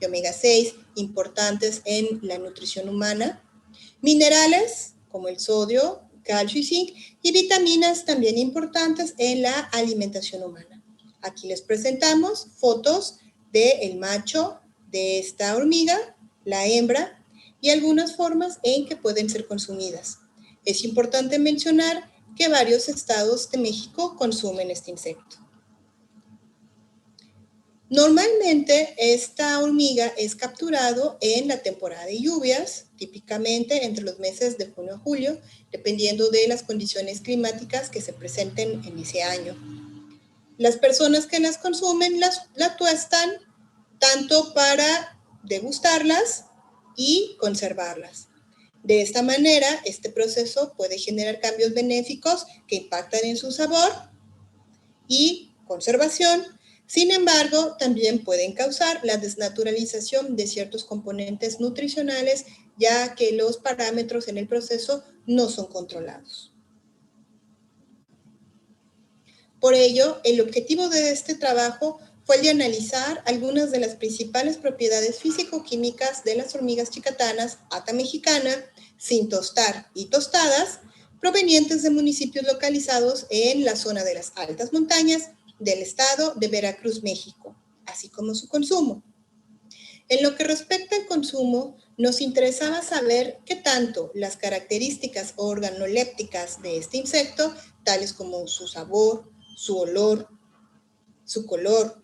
de omega 6 importantes en la nutrición humana, minerales como el sodio, calcio y zinc, y vitaminas también importantes en la alimentación humana. Aquí les presentamos fotos del macho de esta hormiga, la hembra, y algunas formas en que pueden ser consumidas. Es importante mencionar que varios estados de México consumen este insecto. Normalmente esta hormiga es capturado en la temporada de lluvias, típicamente entre los meses de junio a julio, dependiendo de las condiciones climáticas que se presenten en ese año. Las personas que las consumen la tuestan tanto para degustarlas y conservarlas. De esta manera, este proceso puede generar cambios benéficos que impactan en su sabor y conservación. Sin embargo, también pueden causar la desnaturalización de ciertos componentes nutricionales, ya que los parámetros en el proceso no son controlados. Por ello, el objetivo de este trabajo fue el de analizar algunas de las principales propiedades físico-químicas de las hormigas chicatanas ata mexicana, sin tostar y tostadas, provenientes de municipios localizados en la zona de las altas montañas del estado de Veracruz, México, así como su consumo. En lo que respecta al consumo, nos interesaba saber qué tanto las características organolépticas de este insecto, tales como su sabor, su olor, su color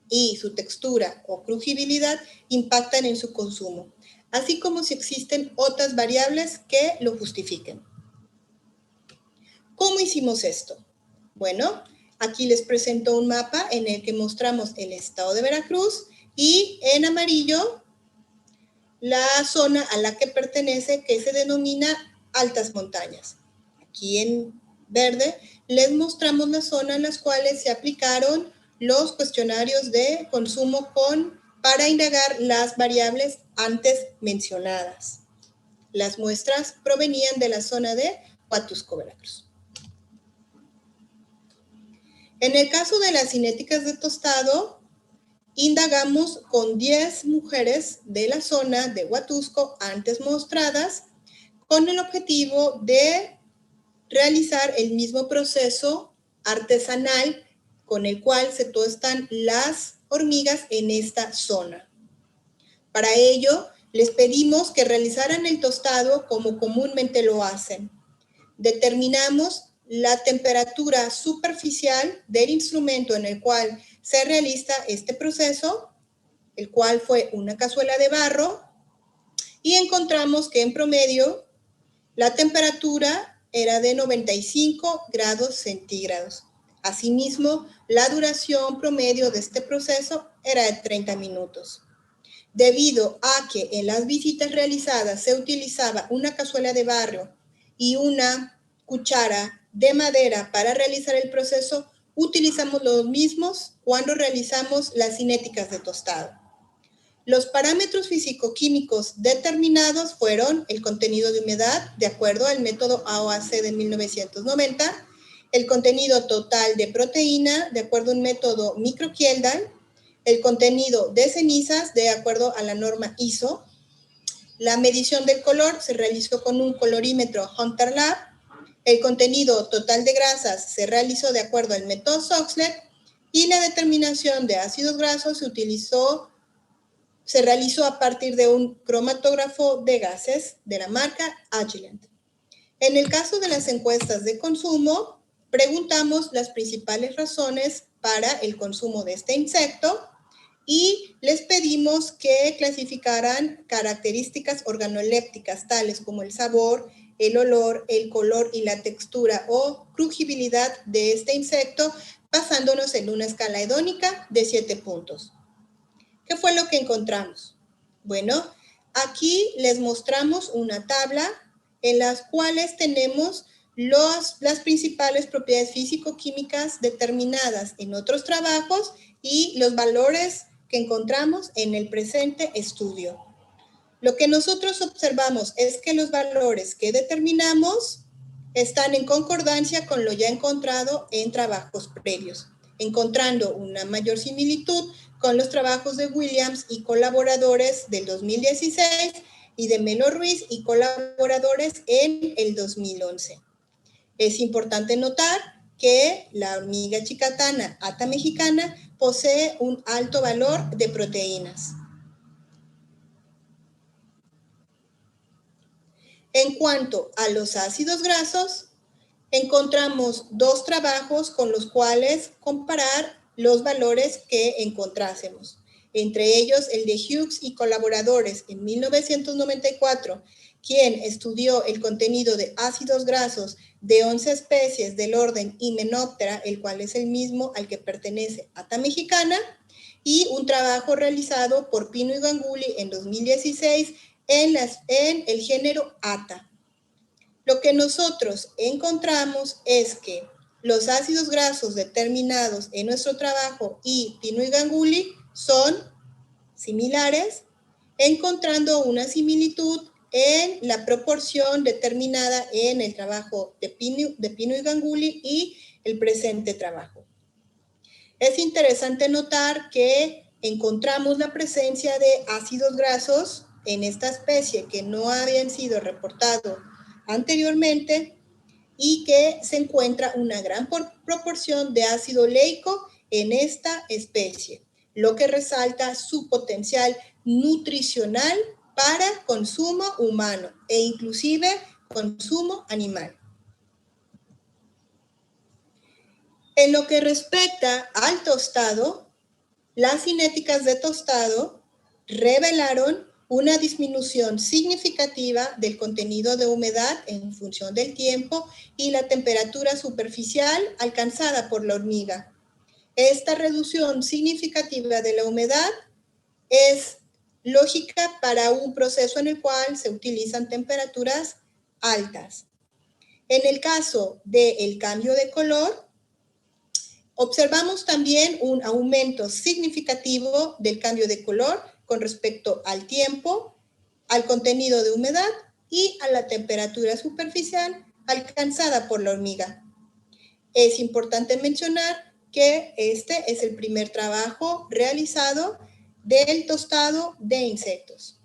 y su textura o crujibilidad, impactan en su consumo, así como si existen otras variables que lo justifiquen. ¿Cómo hicimos esto? Bueno, aquí les presento un mapa en el que mostramos el estado de Veracruz y en amarillo la zona a la que pertenece, que se denomina altas montañas. Aquí en verde les mostramos las zonas en las cuales se aplicaron los cuestionarios de consumo para indagar las variables antes mencionadas. Las muestras provenían de la zona de Huatusco, Veracruz. En el caso de las cinéticas de tostado, indagamos con 10 mujeres de la zona de Huatusco antes mostradas, con el objetivo de realizar el mismo proceso artesanal con el cual se tostan las hormigas en esta zona. Para ello, les pedimos que realizaran el tostado como comúnmente lo hacen. Determinamos la temperatura superficial del instrumento en el cual se realiza este proceso, el cual fue una cazuela de barro, y encontramos que en promedio la temperatura era de 95 grados centígrados. Asimismo, la duración promedio de este proceso era de 30 minutos. Debido a que en las visitas realizadas se utilizaba una cazuela de barro y una cuchara de madera para realizar el proceso, utilizamos los mismos cuando realizamos las cinéticas de tostado. Los parámetros físico-químicos determinados fueron el contenido de humedad, de acuerdo al método AOAC de 1990, el contenido total de proteína, de acuerdo a un método Micro-Kjeldahl, el contenido de cenizas, de acuerdo a la norma ISO. La medición del color se realizó con un colorímetro Hunter Lab. El contenido total de grasas se realizó de acuerdo al método Soxhlet, y la determinación de ácidos grasos se realizó a partir de un cromatógrafo de gases de la marca Agilent. En el caso de las encuestas de consumo, preguntamos las principales razones para el consumo de este insecto y les pedimos que clasificaran características organolépticas tales como el sabor, el olor, el color y la textura o crujibilidad de este insecto, basándonos en una escala hedónica de 7 puntos. ¿Qué fue lo que encontramos? Bueno, aquí les mostramos una tabla en las cuales tenemos las principales propiedades físico-químicas determinadas en otros trabajos y los valores que encontramos en el presente estudio. Lo que nosotros observamos es que los valores que determinamos están en concordancia con lo ya encontrado en trabajos previos, encontrando una mayor similitud con los trabajos de Williams y colaboradores del 2016 y de Melo Ruiz y colaboradores en el 2011. Es importante notar que la hormiga chicatana ata mexicana posee un alto valor de proteínas. En cuanto a los ácidos grasos, encontramos dos trabajos con los cuales comparar los valores que encontrásemos. Entre ellos el de Hughes y colaboradores en 1994, quien estudió el contenido de ácidos grasos de 11 especies del orden Hymenoptera, el cual es el mismo al que pertenece ata mexicana, y un trabajo realizado por Pino y Ganguly en 2016 en el género ata. Lo que nosotros encontramos es que los ácidos grasos determinados en nuestro trabajo y Pino y Ganguly son similares, encontrando una similitud en la proporción determinada en el trabajo de Pino y Ganguly y el presente trabajo. Es interesante notar que encontramos la presencia de ácidos grasos en esta especie que no habían sido reportados anteriormente y que se encuentra una gran proporción de ácido oleico en esta especie, lo que resalta su potencial nutricional para consumo humano e inclusive consumo animal. En lo que respecta al tostado, las cinéticas de tostado revelaron una disminución significativa del contenido de humedad en función del tiempo y la temperatura superficial alcanzada por la hormiga. Esta reducción significativa de la humedad es lógica para un proceso en el cual se utilizan temperaturas altas. En el caso del cambio de color, observamos también un aumento significativo del cambio de color con respecto al tiempo, al contenido de humedad y a la temperatura superficial alcanzada por la hormiga. Es importante mencionar que este es el primer trabajo realizado del tostado de insectos.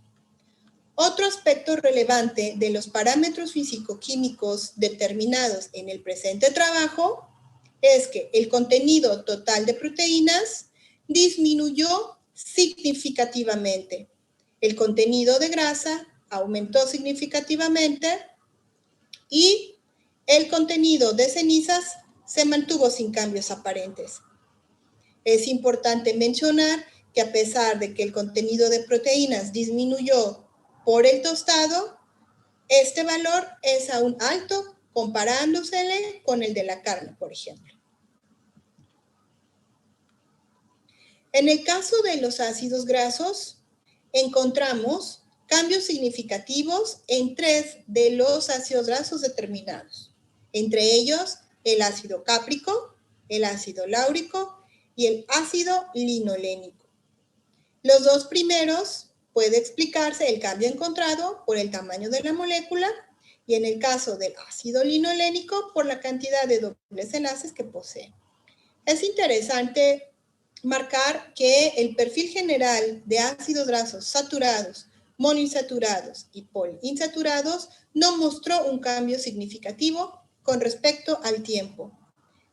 Otro aspecto relevante de los parámetros físico-químicos determinados en el presente trabajo es que el contenido total de proteínas disminuyó significativamente. El contenido de grasa aumentó significativamente y el contenido de cenizas se mantuvo sin cambios aparentes. Es importante mencionar que a pesar de que el contenido de proteínas disminuyó por el tostado, este valor es aún alto comparándosele con el de la carne, por ejemplo. En el caso de los ácidos grasos, encontramos cambios significativos en 3 de los ácidos grasos determinados, entre ellos el ácido cáprico, el ácido láurico y el ácido linolénico. Los dos primeros puede explicarse el cambio encontrado por el tamaño de la molécula y en el caso del ácido linolénico por la cantidad de dobles enlaces que posee. Es interesante marcar que el perfil general de ácidos grasos saturados, monoinsaturados y poliinsaturados no mostró un cambio significativo con respecto al tiempo.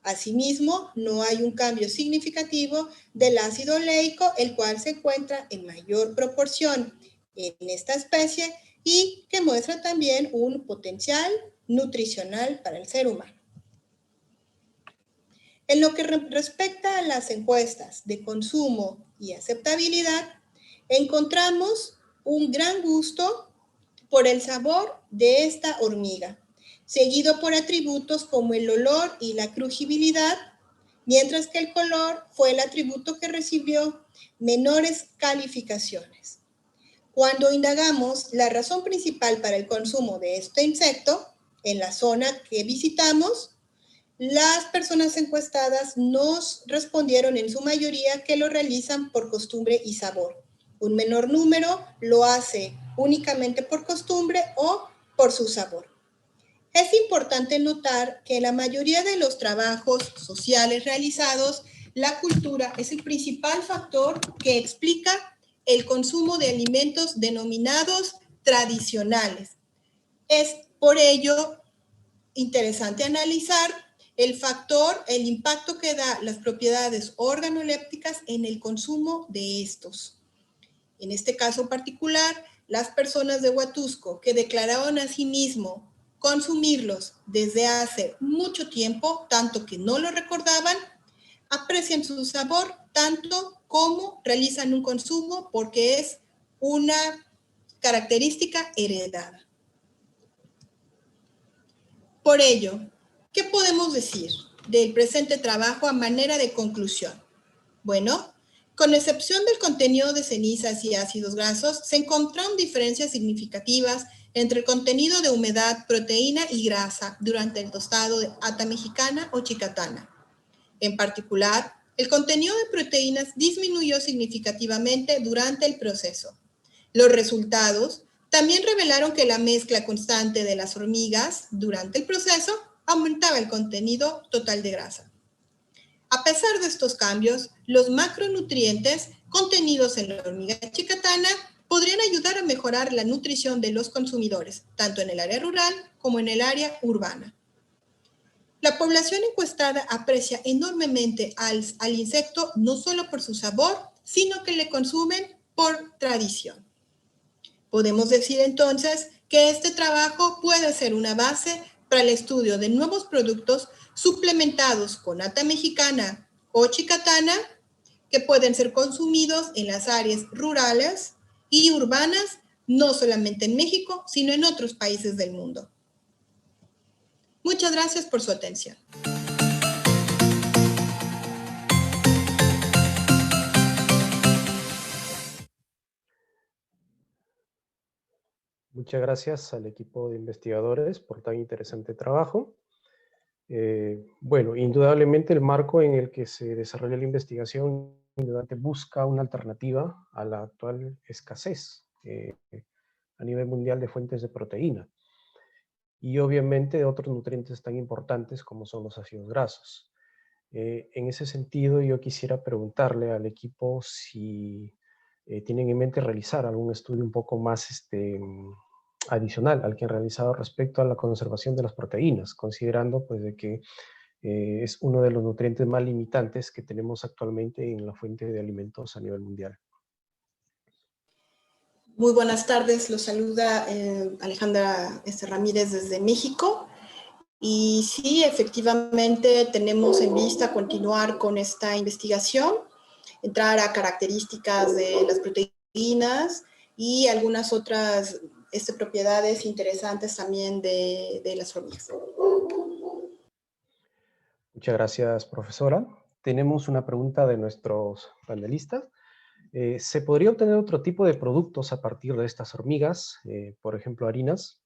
Asimismo, no hay un cambio significativo del ácido oleico, el cual se encuentra en mayor proporción en esta especie y que muestra también un potencial nutricional para el ser humano. En lo que respecta a las encuestas de consumo y aceptabilidad, encontramos un gran gusto por el sabor de esta hormiga, seguido por atributos como el olor y la crujibilidad, mientras que el color fue el atributo que recibió menores calificaciones. Cuando indagamos la razón principal para el consumo de este insecto en la zona que visitamos, las personas encuestadas nos respondieron en su mayoría que lo realizan por costumbre y sabor. Un menor número lo hace únicamente por costumbre o por su sabor. Es importante notar que la mayoría de los trabajos sociales realizados la cultura es el principal factor que explica el consumo de alimentos denominados tradicionales. Es por ello interesante analizar el impacto que da las propiedades organolépticas en el consumo de estos. En este caso particular, las personas de Huatusco que declararon a sí mismo consumirlos desde hace mucho tiempo, tanto que no lo recordaban, aprecian su sabor tanto como realizan un consumo porque es una característica heredada. Por ello, ¿qué podemos decir del presente trabajo a manera de conclusión? Bueno, con excepción del contenido de cenizas y ácidos grasos, se encontraron diferencias significativas entre el contenido de humedad, proteína y grasa durante el tostado de ata mexicana o chicatana. En particular, el contenido de proteínas disminuyó significativamente durante el proceso. Los resultados también revelaron que la mezcla constante de las hormigas durante el proceso aumentaba el contenido total de grasa. A pesar de estos cambios, los macronutrientes contenidos en la hormiga chicatana podrían ayudar a mejorar la nutrición de los consumidores, tanto en el área rural como en el área urbana. La población encuestada aprecia enormemente al insecto no solo por su sabor, sino que le consumen por tradición. Podemos decir entonces que este trabajo puede ser una base para el estudio de nuevos productos suplementados con ata mexicana o chicatana que pueden ser consumidos en las áreas rurales y urbanas, no solamente en México, sino en otros países del mundo. Muchas gracias por su atención. Muchas gracias al equipo de investigadores por tan interesante trabajo. Bueno, indudablemente el marco en el que se desarrolla la investigación busca una alternativa a la actual escasez a nivel mundial de fuentes de proteína y obviamente de otros nutrientes tan importantes como son los ácidos grasos. En ese sentido, yo quisiera preguntarle al equipo si tienen en mente realizar algún estudio un poco más adicional al que han realizado respecto a la conservación de las proteínas, considerando pues de que es uno de los nutrientes más limitantes que tenemos actualmente en la fuente de alimentos a nivel mundial. Muy buenas tardes, los saluda Alejandra Ramírez desde México. Y sí, efectivamente tenemos en vista continuar con esta investigación, entrar a características de las proteínas y algunas otras propiedades interesantes también de las hormigas. Muchas gracias, profesora. Tenemos una pregunta de nuestros panelistas. ¿Se podría obtener otro tipo de productos a partir de estas hormigas? Por ejemplo, harinas.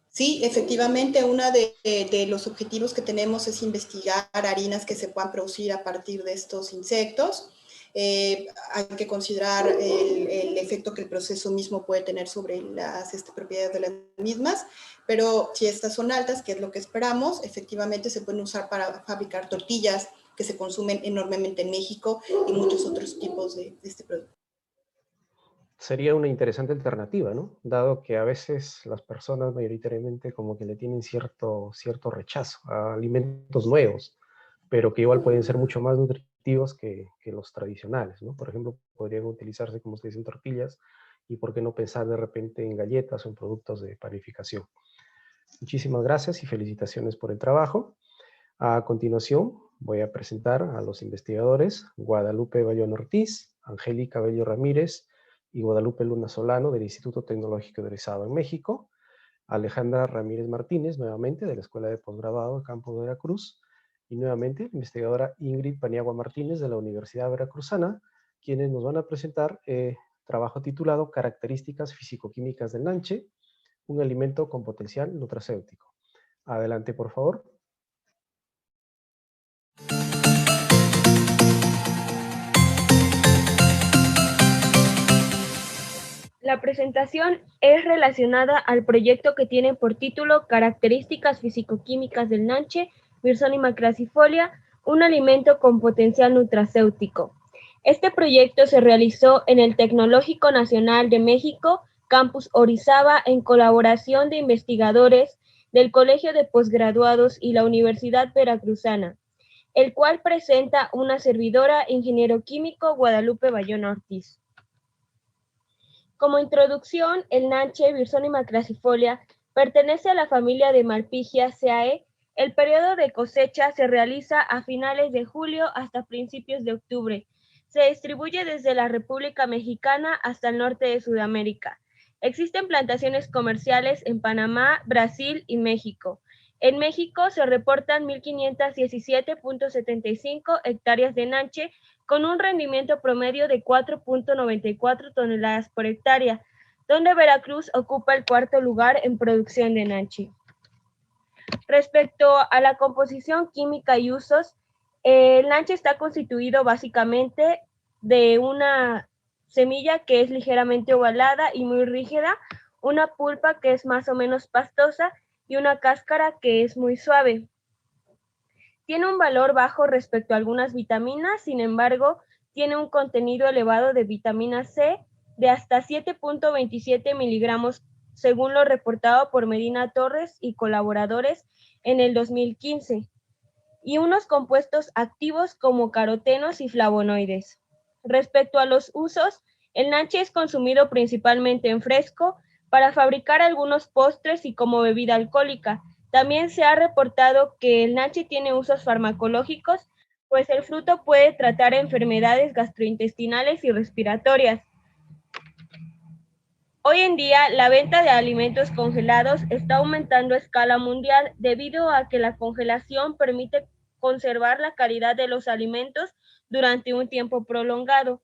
Sí, efectivamente, uno de los objetivos que tenemos es investigar harinas que se puedan producir a partir de estos insectos. Hay que considerar el efecto que el proceso mismo puede tener sobre las propiedades de las mismas, pero si estas son altas, que es lo que esperamos, efectivamente se pueden usar para fabricar tortillas que se consumen enormemente en México y muchos otros tipos de este producto. Sería una interesante alternativa, ¿no? Dado que a veces las personas mayoritariamente como que le tienen cierto rechazo a alimentos nuevos, pero que igual pueden ser mucho más nutritivos que los tradicionales, ¿no? Por ejemplo, podrían utilizarse, como ustedes dicen, tortillas, y por qué no pensar de repente en galletas o en productos de panificación. Muchísimas gracias y felicitaciones por el trabajo. A continuación, voy a presentar a los investigadores Guadalupe Bayón Ortiz, Angélica Bello Ramírez y Guadalupe Luna Solano del Instituto Tecnológico de Orizaba en México, Alejandra Ramírez Martínez, nuevamente de la Escuela de Posgrado de Campo de Veracruz, y nuevamente la investigadora Ingrid Paniagua Martínez de la Universidad Veracruzana, quienes nos van a presentar trabajo titulado Características físico-químicas del nanche, un alimento con potencial nutracéutico. Adelante, por favor. La presentación es relacionada al proyecto que tiene por título Características físico-químicas del nanche, Mersonium crassifolia, un alimento con potencial nutracéutico. Este proyecto se realizó en el Tecnológico Nacional de México, Campus Orizaba, en colaboración de investigadores del Colegio de Posgraduados y la Universidad Veracruzana, el cual presenta una servidora, ingeniero químico Guadalupe Bayona Ortiz. Como introducción, el nanche Birsonima crassifolia pertenece a la familia de Malpighiaceae. El periodo de cosecha se realiza a finales de julio hasta principios de octubre. Se distribuye desde la República Mexicana hasta el norte de Sudamérica. Existen plantaciones comerciales en Panamá, Brasil y México. En México se reportan 1.517.75 hectáreas de nanche con un rendimiento promedio de 4.94 toneladas por hectárea, donde Veracruz ocupa el cuarto lugar en producción de nanche. Respecto a la composición química y usos, el nanche está constituido básicamente de una semilla que es ligeramente ovalada y muy rígida, una pulpa que es más o menos pastosa y una cáscara que es muy suave. Tiene un valor bajo respecto a algunas vitaminas, sin embargo, tiene un contenido elevado de vitamina C de hasta 7.27 miligramos, según lo reportado por Medina Torres y colaboradores en el 2015, y unos compuestos activos como carotenos y flavonoides. Respecto a los usos, el nanche es consumido principalmente en fresco para fabricar algunos postres y como bebida alcohólica. También se ha reportado que el nanche tiene usos farmacológicos, pues el fruto puede tratar enfermedades gastrointestinales y respiratorias. Hoy en día, la venta de alimentos congelados está aumentando a escala mundial debido a que la congelación permite conservar la calidad de los alimentos durante un tiempo prolongado.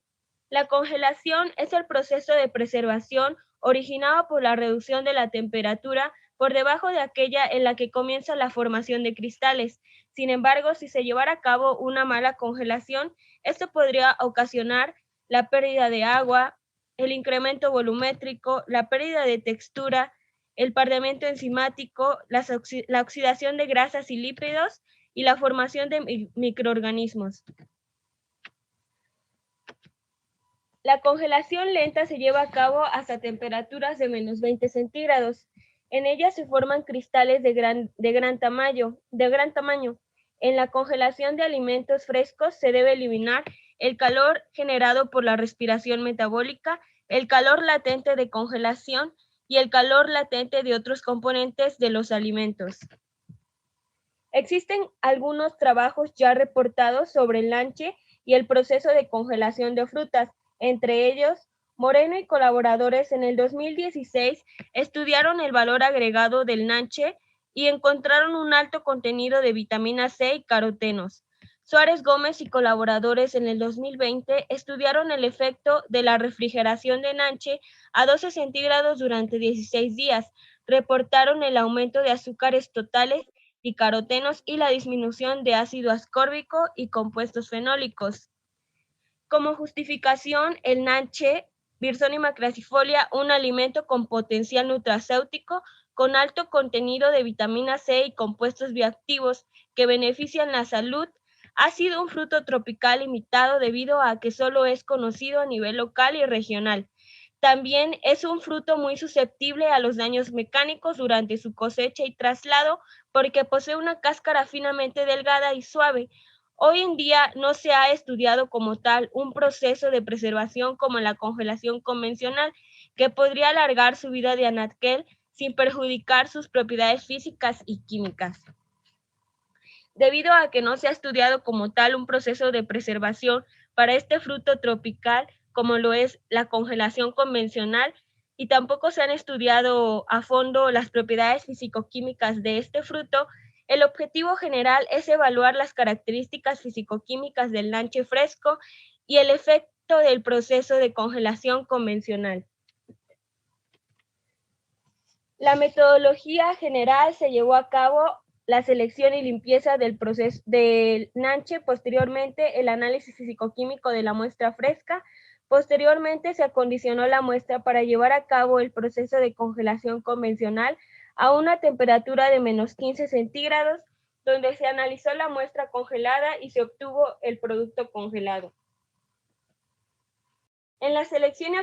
La congelación es el proceso de preservación originado por la reducción de la temperatura por debajo de aquella en la que comienza la formación de cristales. Sin embargo, si se llevara a cabo una mala congelación, esto podría ocasionar la pérdida de agua, el incremento volumétrico, la pérdida de textura, el pardeamiento enzimático, la oxidación de grasas y lípidos y la formación de microorganismos. La congelación lenta se lleva a cabo hasta temperaturas de menos 20 centígrados. En ella se forman cristales de gran tamaño. En la congelación de alimentos frescos se debe eliminar el calor generado por la respiración metabólica, el calor latente de congelación y el calor latente de otros componentes de los alimentos. Existen algunos trabajos ya reportados sobre el nanche y el proceso de congelación de frutas. Entre ellos, Moreno y colaboradores en el 2016 estudiaron el valor agregado del nanche y encontraron un alto contenido de vitamina C y carotenos. Suárez Gómez y colaboradores en el 2020 estudiaron el efecto de la refrigeración de nanche a 12 centígrados durante 16 días. Reportaron el aumento de azúcares totales y carotenos y la disminución de ácido ascórbico y compuestos fenólicos. Como justificación, el nanche, Birsonima crassifolia, un alimento con potencial nutracéutico, con alto contenido de vitamina C y compuestos bioactivos que benefician la salud, ha sido un fruto tropical limitado debido a que solo es conocido a nivel local y regional. También es un fruto muy susceptible a los daños mecánicos durante su cosecha y traslado porque posee una cáscara finamente delgada y suave. Hoy en día no se ha estudiado como tal un proceso de preservación como la congelación convencional que podría alargar su vida de anaquel sin perjudicar sus propiedades físicas y químicas. Debido a que no se ha estudiado como tal un proceso de preservación para este fruto tropical como lo es la congelación convencional y tampoco se han estudiado a fondo las propiedades fisicoquímicas de este fruto, el objetivo general es evaluar las características fisicoquímicas del nanche fresco y el efecto del proceso de congelación convencional. La metodología general se llevó a cabo la selección y limpieza del proceso del nanche, posteriormente el análisis fisicoquímico de la muestra fresca, posteriormente se acondicionó la muestra para llevar a cabo el proceso de congelación convencional a una temperatura de menos 15 centígrados donde se analizó la muestra congelada y se obtuvo el producto congelado. En la selección y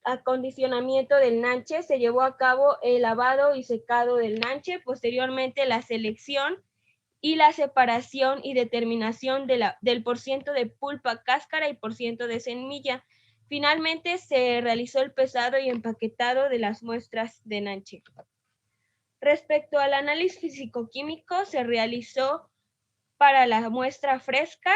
acondicionamiento del nanche se llevó a cabo el lavado y secado del nanche, posteriormente la selección y la separación y determinación del porciento de pulpa, cáscara y porciento de semilla. Finalmente se realizó el pesado y empaquetado de las muestras de nanche. Respecto al análisis físico-químico, se realizó para la muestra fresca.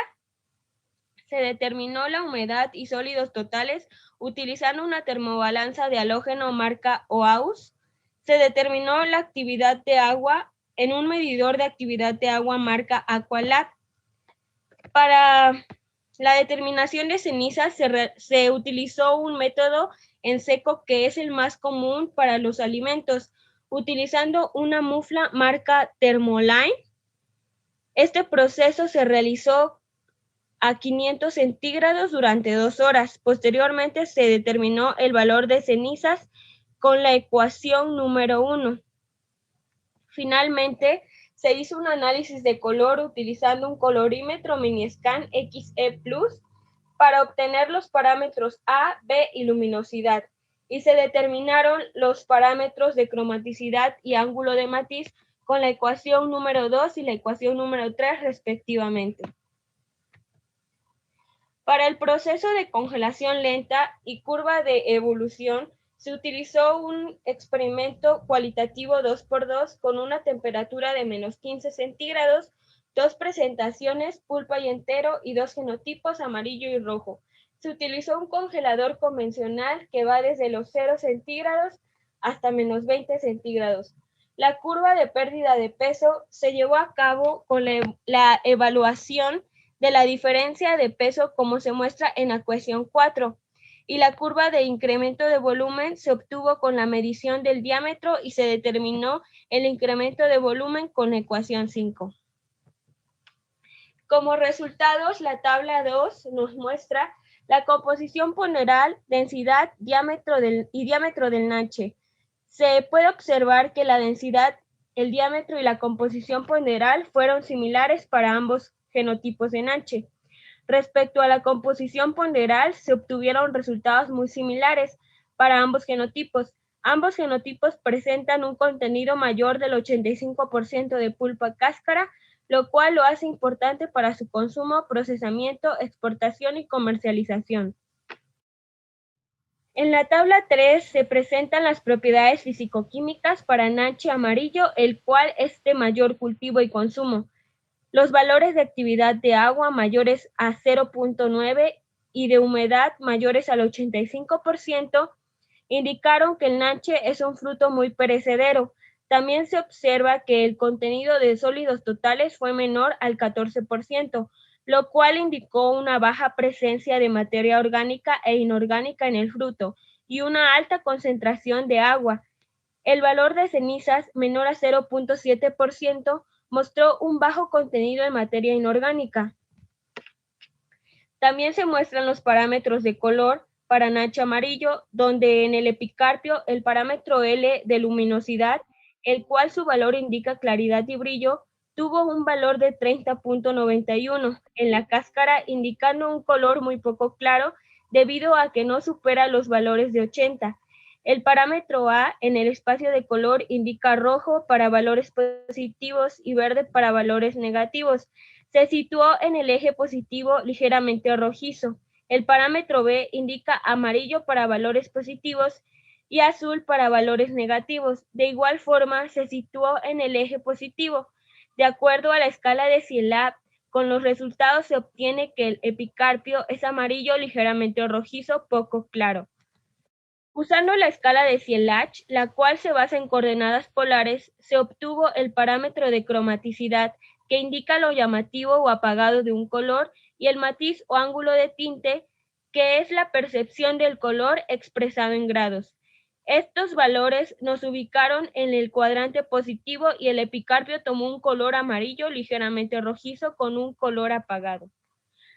Se determinó la humedad y sólidos totales utilizando una termobalanza de halógeno marca OAUS. Se determinó la actividad de agua en un medidor de actividad de agua marca Aqualab. Para la determinación de cenizas se utilizó un método en seco que es el más común para los alimentos, utilizando una mufla marca Thermoline. Este proceso se realizó a 500 centígrados durante 2 horas. Posteriormente se determinó el valor de cenizas con la ecuación número 1. Finalmente, se hizo un análisis de color utilizando un colorímetro Miniscan XE Plus para obtener los parámetros A, B y luminosidad, y se determinaron los parámetros de cromaticidad y ángulo de matiz con la ecuación número 2 y la ecuación número 3 respectivamente. Para el proceso de congelación lenta y curva de evolución, se utilizó un experimento cualitativo 2x2 con una temperatura de -15 centígrados, 2 presentaciones, pulpa y entero, y 2 genotipos, amarillo y rojo. Se utilizó un congelador convencional que va desde los 0 centígrados hasta -20 centígrados. La curva de pérdida de peso se llevó a cabo con la evaluación de la diferencia de peso como se muestra en la ecuación 4, y la curva de incremento de volumen se obtuvo con la medición del diámetro y se determinó el incremento de volumen con la ecuación 5. Como resultados, la tabla 2 nos muestra la composición ponderal, densidad, diámetro del nanche. Se puede observar que la densidad, el diámetro y la composición ponderal fueron similares para ambos genotipos de nanche. Respecto a la composición ponderal, se obtuvieron resultados muy similares para ambos genotipos. Ambos genotipos presentan un contenido mayor del 85% de pulpa cáscara, lo cual lo hace importante para su consumo, procesamiento, exportación y comercialización. En la tabla 3 se presentan las propiedades físico-químicas para nanche amarillo, el cual es de mayor cultivo y consumo. Los valores de actividad de agua mayores a 0.9 y de humedad mayores al 85% indicaron que el nanche es un fruto muy perecedero. También se observa que el contenido de sólidos totales fue menor al 14%, lo cual indicó una baja presencia de materia orgánica e inorgánica en el fruto y una alta concentración de agua. El valor de cenizas, menor a 0.7%, mostró un bajo contenido de materia inorgánica. También se muestran los parámetros de color para nanche amarillo, donde en el epicarpio el parámetro L de luminosidad, el cual su valor indica claridad y brillo, tuvo un valor de 30.91 en la cáscara, indicando un color muy poco claro debido a que no supera los valores de 80. El parámetro A en el espacio de color indica rojo para valores positivos y verde para valores negativos. Se situó en el eje positivo ligeramente rojizo. El parámetro B indica amarillo para valores positivos y azul para valores negativos. De igual forma, se situó en el eje positivo. De acuerdo a la escala de Cielab, con los resultados se obtiene que el epicarpio es amarillo ligeramente rojizo, poco claro. Usando la escala de Cielach, la cual se basa en coordenadas polares, se obtuvo el parámetro de cromaticidad, que indica lo llamativo o apagado de un color, y el matiz o ángulo de tinte, que es la percepción del color expresado en grados. Estos valores nos ubicaron en el cuadrante positivo y el epicarpio tomó un color amarillo ligeramente rojizo con un color apagado.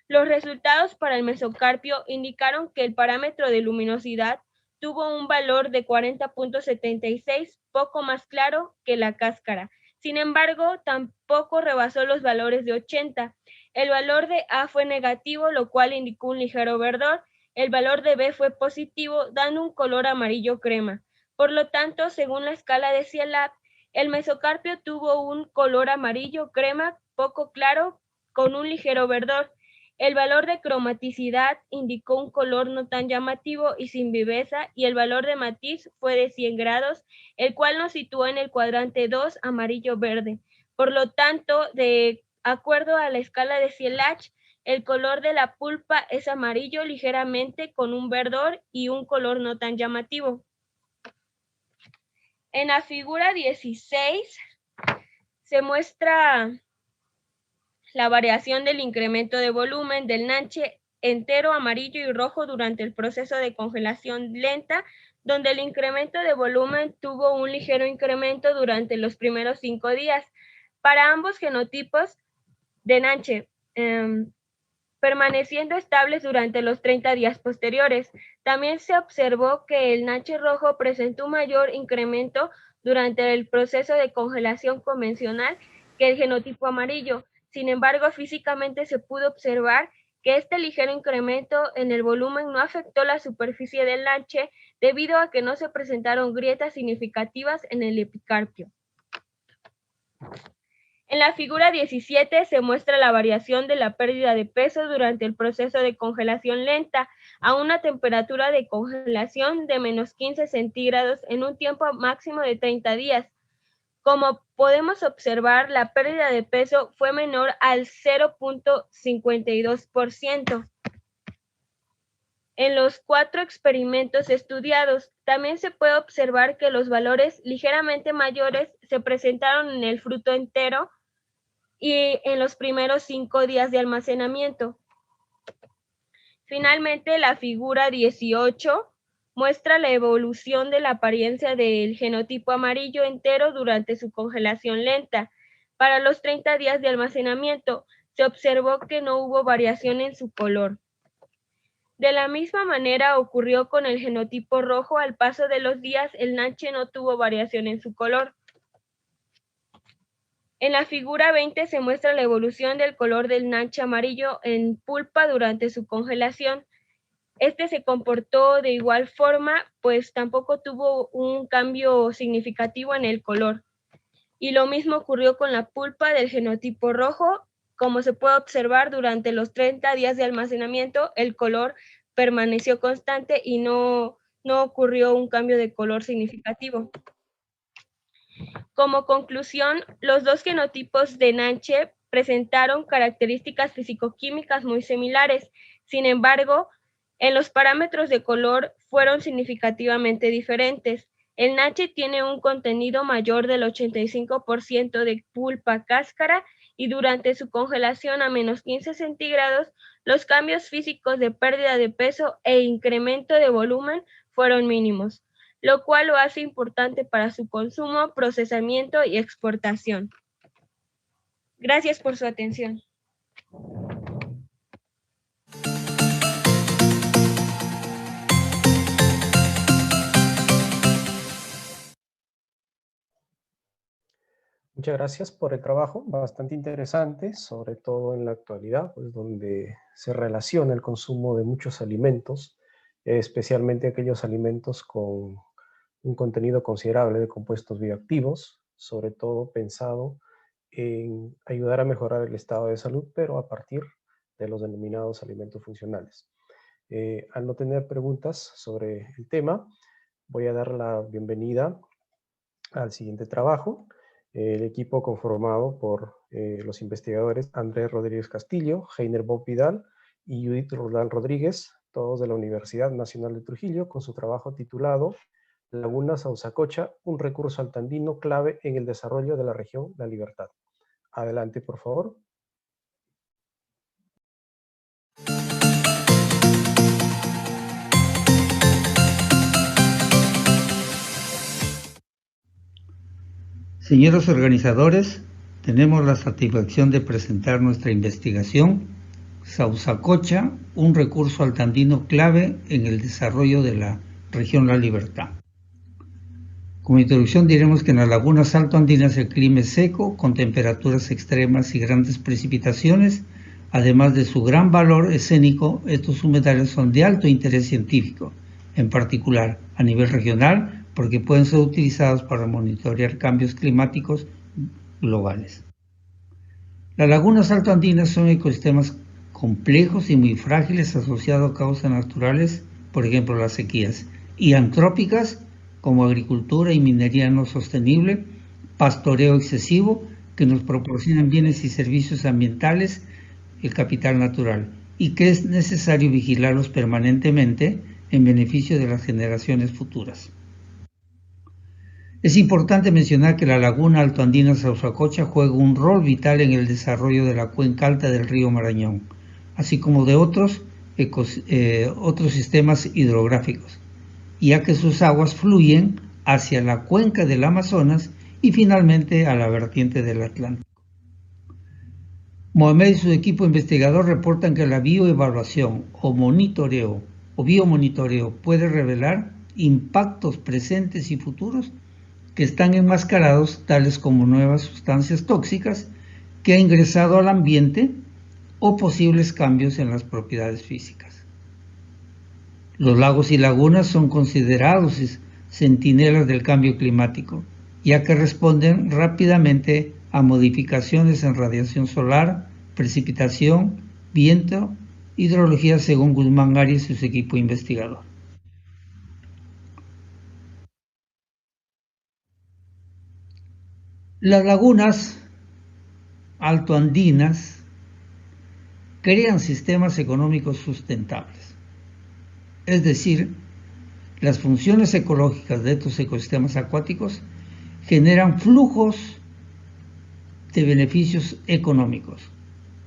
Los resultados para el mesocarpio indicaron que el parámetro de luminosidad tuvo un valor de 40.76, poco más claro que la cáscara. Sin embargo, tampoco rebasó los valores de 80. El valor de A fue negativo, lo cual indicó un ligero verdor. El valor de B fue positivo, dando un color amarillo crema. Por lo tanto, según la escala de CIELAB, el mesocarpio tuvo un color amarillo crema poco claro con un ligero verdor. El valor de cromaticidad indicó un color no tan llamativo y sin viveza, y el valor de matiz fue de 100 grados, el cual nos situó en el cuadrante 2, amarillo-verde. Por lo tanto, de acuerdo a la escala de CIELAB, el color de la pulpa es amarillo ligeramente con un verdor y un color no tan llamativo. En la figura 16 se muestra la variación del incremento de volumen del nanche entero amarillo y rojo durante el proceso de congelación lenta, donde el incremento de volumen tuvo un ligero incremento durante los primeros 5 días. Para ambos genotipos de nanche, permaneciendo estables durante los 30 días posteriores. También se observó que el nanche rojo presentó un mayor incremento durante el proceso de congelación convencional que el genotipo amarillo. Sin embargo, físicamente se pudo observar que este ligero incremento en el volumen no afectó la superficie del nanche debido a que no se presentaron grietas significativas en el epicarpio. En la figura 17 se muestra la variación de la pérdida de peso durante el proceso de congelación lenta a una temperatura de congelación de menos 15 centígrados en un tiempo máximo de 30 días. Como podemos observar, la pérdida de peso fue menor al 0.52%. En los 4 experimentos estudiados, también se puede observar que los valores ligeramente mayores se presentaron en el fruto entero y en los primeros 5 días de almacenamiento. Finalmente, la figura 18 muestra la evolución de la apariencia del genotipo amarillo entero durante su congelación lenta. Para los 30 días de almacenamiento, se observó que no hubo variación en su color. De la misma manera ocurrió con el genotipo rojo. Al paso de los días, el nanche no tuvo variación en su color. En la figura 20 se muestra la evolución del color del nanche amarillo en pulpa durante su congelación. Este se comportó de igual forma, pues tampoco tuvo un cambio significativo en el color. Y lo mismo ocurrió con la pulpa del genotipo rojo. Como se puede observar, durante los 30 días de almacenamiento, el color permaneció constante y no ocurrió un cambio de color significativo. Como conclusión, los dos genotipos de nanche presentaron características fisicoquímicas muy similares. Sin embargo, en los parámetros de color fueron significativamente diferentes. El nanche tiene un contenido mayor del 85% de pulpa cáscara y durante su congelación a menos 15 centígrados, los cambios físicos de pérdida de peso e incremento de volumen fueron mínimos, lo cual lo hace importante para su consumo, procesamiento y exportación. Gracias por su atención. Muchas gracias por el trabajo, bastante interesante, sobre todo en la actualidad, pues donde se relaciona el consumo de muchos alimentos, especialmente aquellos alimentos con un contenido considerable de compuestos bioactivos, sobre todo pensado en ayudar a mejorar el estado de salud, pero a partir de los denominados alimentos funcionales. Al no tener preguntas sobre el tema, voy a dar la bienvenida al siguiente trabajo. El equipo conformado por los investigadores Andrés Rodríguez Castillo, Heiner Bob Vidal y Judith Roldán Rodríguez, todos de la Universidad Nacional de Trujillo, con su trabajo titulado Laguna Sausacocha, un recurso altandino clave en el desarrollo de la región La Libertad. Adelante, por favor. Señores organizadores, tenemos la satisfacción de presentar nuestra investigación Sausacocha, un recurso altandino clave en el desarrollo de la región La Libertad. Como introducción diremos que en las lagunas altoandinas el clima es seco, con temperaturas extremas y grandes precipitaciones. Además de su gran valor escénico, estos humedales son de alto interés científico, en particular a nivel regional, porque pueden ser utilizados para monitorear cambios climáticos globales. Las lagunas altoandinas son ecosistemas complejos y muy frágiles asociados a causas naturales, por ejemplo las sequías, y antrópicas, como agricultura y minería no sostenible, pastoreo excesivo, que nos proporcionan bienes y servicios ambientales, el capital natural, y que es necesario vigilarlos permanentemente en beneficio de las generaciones futuras. Es importante mencionar que la laguna altoandina Sausacocha juega un rol vital en el desarrollo de la cuenca alta del río Marañón, así como de otros sistemas hidrográficos, ya que sus aguas fluyen hacia la cuenca del Amazonas y finalmente a la vertiente del Atlántico. Mohamed y su equipo investigador reportan que la bioevaluación o biomonitoreo puede revelar impactos presentes y futuros que están enmascarados, tales como nuevas sustancias tóxicas que ha ingresado al ambiente o posibles cambios en las propiedades físicas. Los lagos y lagunas son considerados centinelas del cambio climático, ya que responden rápidamente a modificaciones en radiación solar, precipitación, viento, hidrología, según Guzmán Arias y su equipo investigador. Las lagunas altoandinas crean sistemas económicos sustentables, es decir, las funciones ecológicas de estos ecosistemas acuáticos generan flujos de beneficios económicos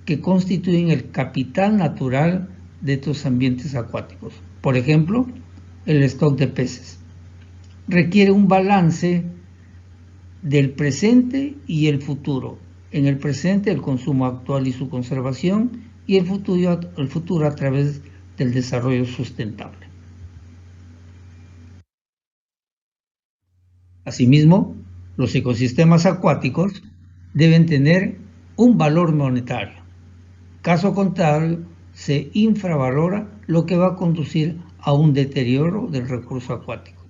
que constituyen el capital natural de estos ambientes acuáticos. Por ejemplo, el stock de peces requiere un balance del presente y el futuro. En el presente, el consumo actual y su conservación, y el futuro a través del desarrollo sustentable. Asimismo, los ecosistemas acuáticos deben tener un valor monetario. Caso contrario, se infravalora, lo que va a conducir a un deterioro del recurso acuático.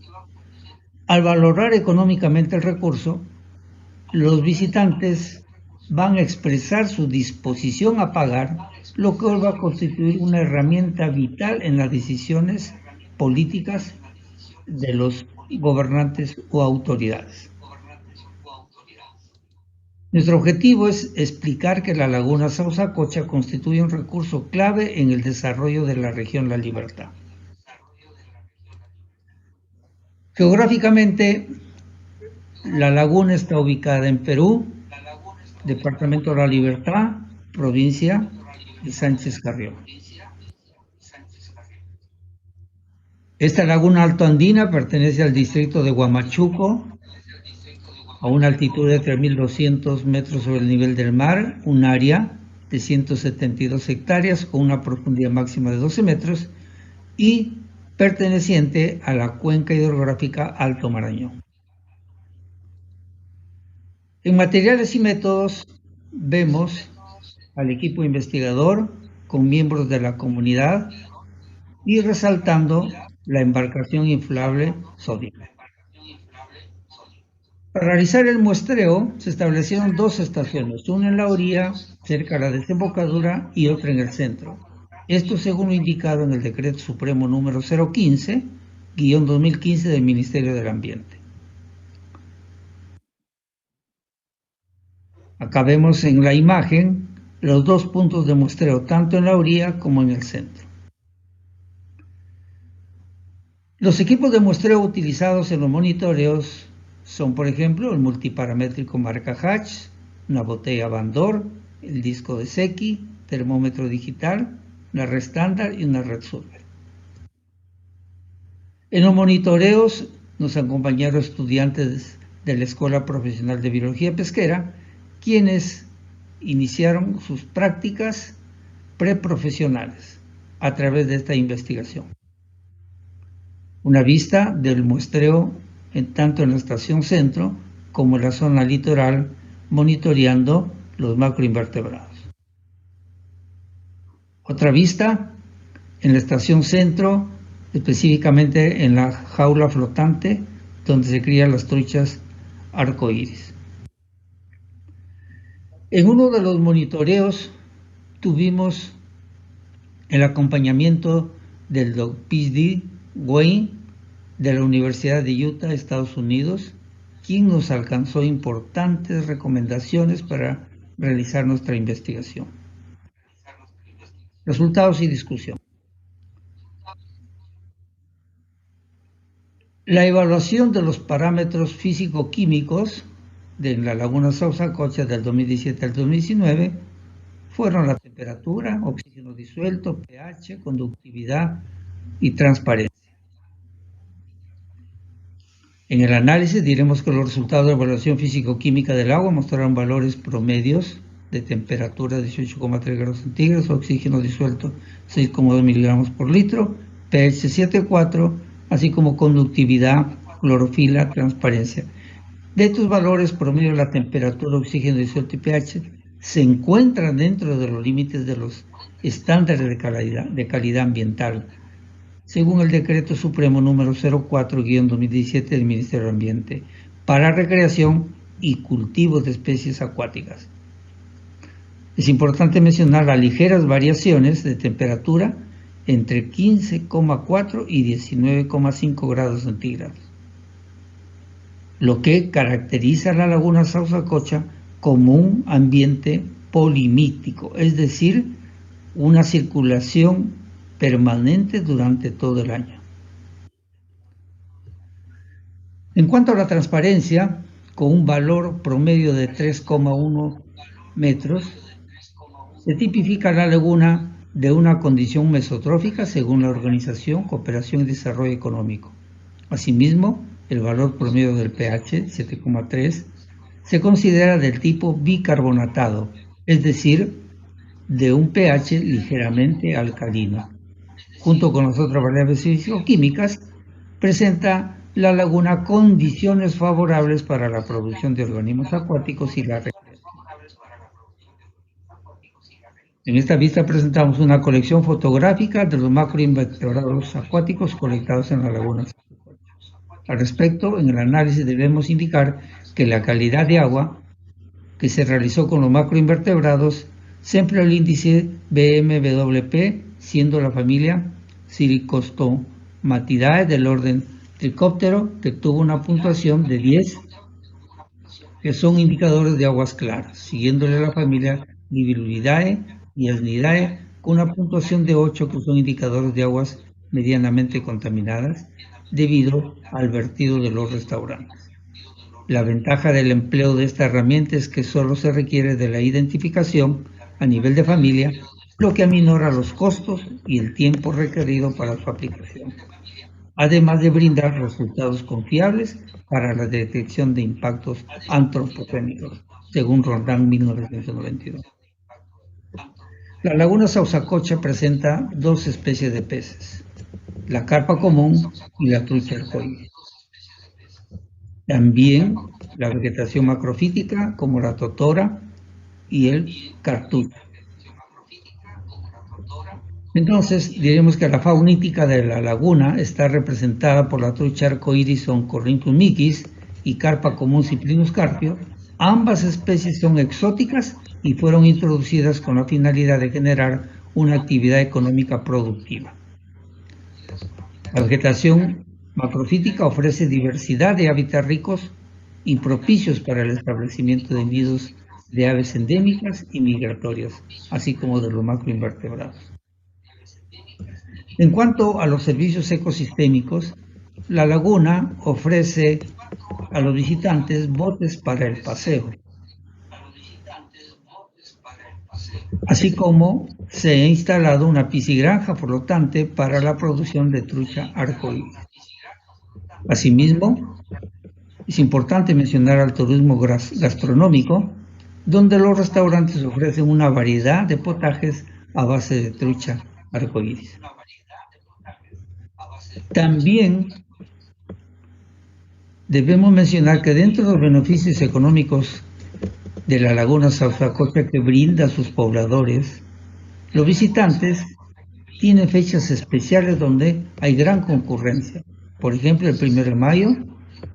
Al valorar económicamente el recurso, los visitantes van a expresar su disposición a pagar, lo que va a constituir una herramienta vital en las decisiones políticas de los gobernantes o autoridades. Nuestro objetivo es explicar que la laguna Sausacocha constituye un recurso clave en el desarrollo de la región La Libertad. Geográficamente, la laguna está ubicada en Perú, departamento de La Libertad, provincia de Sánchez Carrión. Esta laguna altoandina pertenece al distrito de Huamachuco, a una altitud de 3.200 metros sobre el nivel del mar, un área de 172 hectáreas con una profundidad máxima de 12 metros y perteneciente a la cuenca hidrográfica Alto Marañón. En materiales y métodos vemos al equipo investigador con miembros de la comunidad y resaltando la embarcación inflable Zodiac. Para realizar el muestreo se establecieron dos estaciones, una en la orilla, cerca de la desembocadura, y otra en el centro. Esto según lo indicado en el Decreto Supremo número 015-2015 del Ministerio del Ambiente. Acá vemos en la imagen los dos puntos de muestreo, tanto en la orilla como en el centro. Los equipos de muestreo utilizados en los monitoreos son, por ejemplo, el multiparamétrico marca Hatch, una botella Van Dor, el disco de Secchi, termómetro digital, una red estándar y una red Survey. En los monitoreos nos acompañaron estudiantes de la Escuela Profesional de Biología Pesquera, quienes iniciaron sus prácticas preprofesionales a través de esta investigación. Una vista del muestreo tanto en la estación centro como en la zona litoral, monitoreando los macroinvertebrados. Otra vista en la estación centro, específicamente en la jaula flotante donde se crían las truchas arcoíris. En uno de los monitoreos tuvimos el acompañamiento del Dr. P.D. Wayne de la Universidad de Utah, Estados Unidos, quien nos alcanzó importantes recomendaciones para realizar nuestra investigación. Resultados y discusión. La evaluación de los parámetros físico-químicos de la laguna Sausacocha del 2017 al 2019 fueron la temperatura, oxígeno disuelto, pH, conductividad y transparencia. En el análisis diremos que los resultados de la evaluación físico-química del agua mostraron valores promedios de temperatura 18,3 grados centígrados, oxígeno disuelto 6,2 miligramos por litro, pH 7,4, así como conductividad, clorofila, transparencia. De estos valores promedio, la temperatura, oxígeno disuelto y pH se encuentran dentro de los límites de los estándares de calidad ambiental, según el Decreto Supremo número 04-2017 del Ministerio del Ambiente, para recreación y cultivo de especies acuáticas. Es importante mencionar las ligeras variaciones de temperatura entre 15,4 y 19,5 grados centígrados, lo que caracteriza a la laguna Sausacocha como un ambiente polimítico, es decir, una circulación permanente durante todo el año. En cuanto a la transparencia, con un valor promedio de 3,1 metros, se tipifica la laguna de una condición mesotrófica según la Organización, Cooperación y Desarrollo Económico. Asimismo, el valor promedio del pH, 7,3, se considera del tipo bicarbonatado, es decir, de un pH ligeramente alcalino. Junto con las otras variables físico-químicas, presenta la laguna condiciones favorables para la producción de organismos acuáticos y la recreación. En esta vista presentamos una colección fotográfica de los macroinvertebrados acuáticos colectados en la laguna. Al respecto, en el análisis debemos indicar que la calidad de agua que se realizó con los macroinvertebrados se empleó el índice BMWP, siendo la familia Silicostomatidae del orden Trichoptero, que tuvo una puntuación de 10, que son indicadores de aguas claras, siguiéndole la familia Libellulidae y Asnidae, con una puntuación de 8, que son indicadores de aguas medianamente contaminadas, debido al vertido de los restaurantes. La ventaja del empleo de esta herramienta es que solo se requiere de la identificación a nivel de familia, lo que aminora los costos y el tiempo requerido para su aplicación, además de brindar resultados confiables para la detección de impactos antropogénicos, según Rondán 1992. La laguna Sausacocha presenta dos especies de peces, la carpa común y la trucha arcoíris. También la vegetación macrofítica como la totora y el cartucho. Entonces diremos que la faunítica de la laguna está representada por la trucha arcoíris Oncorhynchus micis y carpa común Cyprinus carpio. Ambas especies son exóticas y fueron introducidas con la finalidad de generar una actividad económica productiva. La vegetación macrofítica ofrece diversidad de hábitats ricos y propicios para el establecimiento de nidos de aves endémicas y migratorias, así como de los macroinvertebrados. En cuanto a los servicios ecosistémicos, la laguna ofrece a los visitantes botes para el paseo, así como se ha instalado una piscigranja flotante para la producción de trucha arcoíris. Asimismo, es importante mencionar al turismo gastronómico, donde los restaurantes ofrecen una variedad de potajes a base de trucha arcoíris. También Debemos mencionar que dentro de los beneficios económicos de la laguna Sausacocha que brinda a sus pobladores, los visitantes tienen fechas especiales donde hay gran concurrencia. Por ejemplo, el 1 de mayo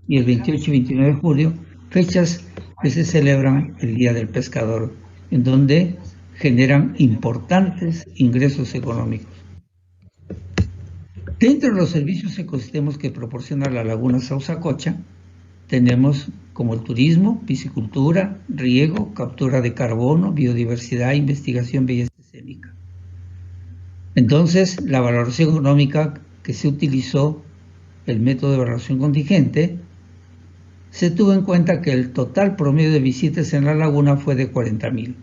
y el 28 y 29 de julio, fechas que se celebran el Día del Pescador, en donde generan importantes ingresos económicos. Dentro de los servicios ecosistemas que proporciona la laguna Sausacocha, tenemos como el turismo, piscicultura, riego, captura de carbono, biodiversidad, investigación, belleza escénica. Entonces, la valoración económica que se utilizó, el método de valoración contingente, se tuvo en cuenta que el total promedio de visitas en la laguna fue de 40.000,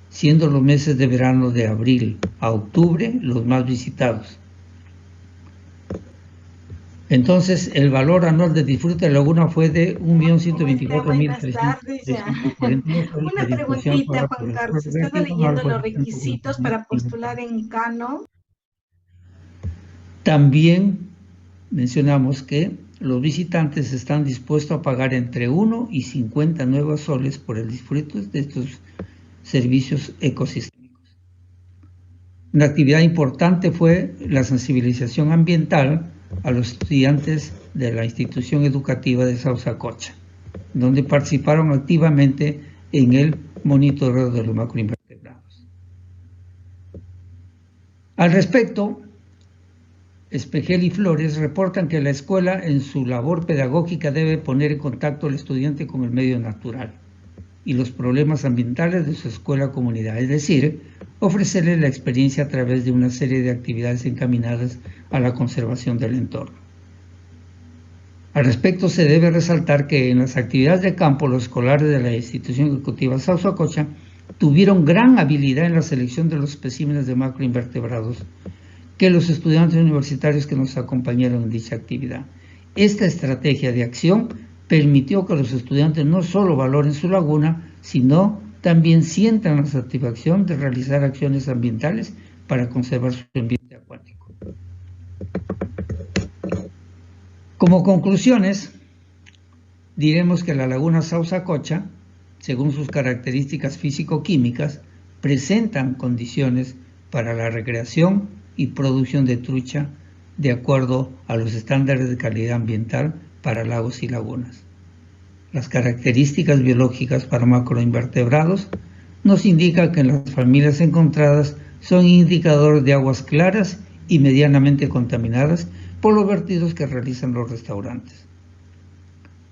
siendo los meses de verano de abril a octubre los más visitados. Entonces, el valor anual de disfrute de la laguna fue de 1.124.340. Una preguntita, Juan Carlos. Estaba leyendo los requisitos para postular en Cano. También mencionamos que los visitantes están dispuestos a pagar entre 1 y 50 nuevos soles por el disfrute de estos servicios ecosistémicos. Una actividad importante fue la sensibilización ambiental a los estudiantes de la institución educativa de Sausacocha, donde participaron activamente en el monitoreo de los macroinvertebrados. Al respecto, Espejel y Flores reportan que la escuela en su labor pedagógica debe poner en contacto al estudiante con el medio natural y los problemas ambientales de su escuela o comunidad, es decir, ofrecerle la experiencia a través de una serie de actividades encaminadas a la conservación del entorno. Al respecto, se debe resaltar que en las actividades de campo, los escolares de la institución ejecutiva Sausacocha tuvieron gran habilidad en la selección de los especímenes de macroinvertebrados que los estudiantes universitarios que nos acompañaron en dicha actividad. Esta estrategia de acción permitió que los estudiantes no solo valoren su laguna, sino también sientan la satisfacción de realizar acciones ambientales para conservar su ambiente acuático. Como conclusiones, diremos que la laguna Sausacocha, según sus características físico-químicas, presentan condiciones para la recreación y producción de trucha de acuerdo a los estándares de calidad ambiental para lagos y lagunas. Las características biológicas para macroinvertebrados nos indican que las familias encontradas son indicadores de aguas claras y medianamente contaminadas por los vertidos que realizan los restaurantes.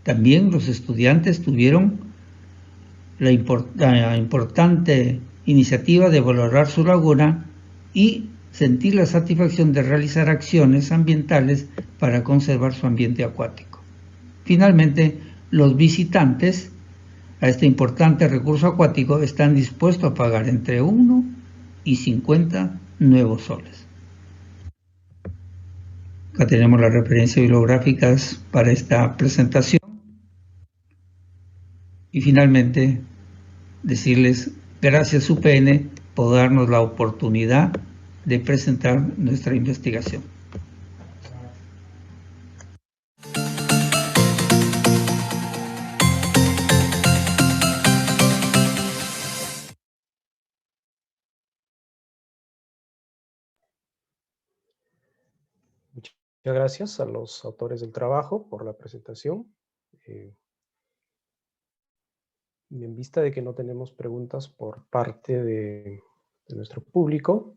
También los estudiantes tuvieron la importante iniciativa de valorar su laguna y sentir la satisfacción de realizar acciones ambientales para conservar su ambiente acuático. Finalmente, los visitantes a este importante recurso acuático están dispuestos a pagar entre 1 y 50 nuevos soles. Acá tenemos las referencias bibliográficas para esta presentación. Y finalmente, decirles gracias UPN por darnos la oportunidad de presentar nuestra investigación. Muchas gracias a los autores del trabajo por la presentación. Y en vista de que no tenemos preguntas por parte de nuestro público,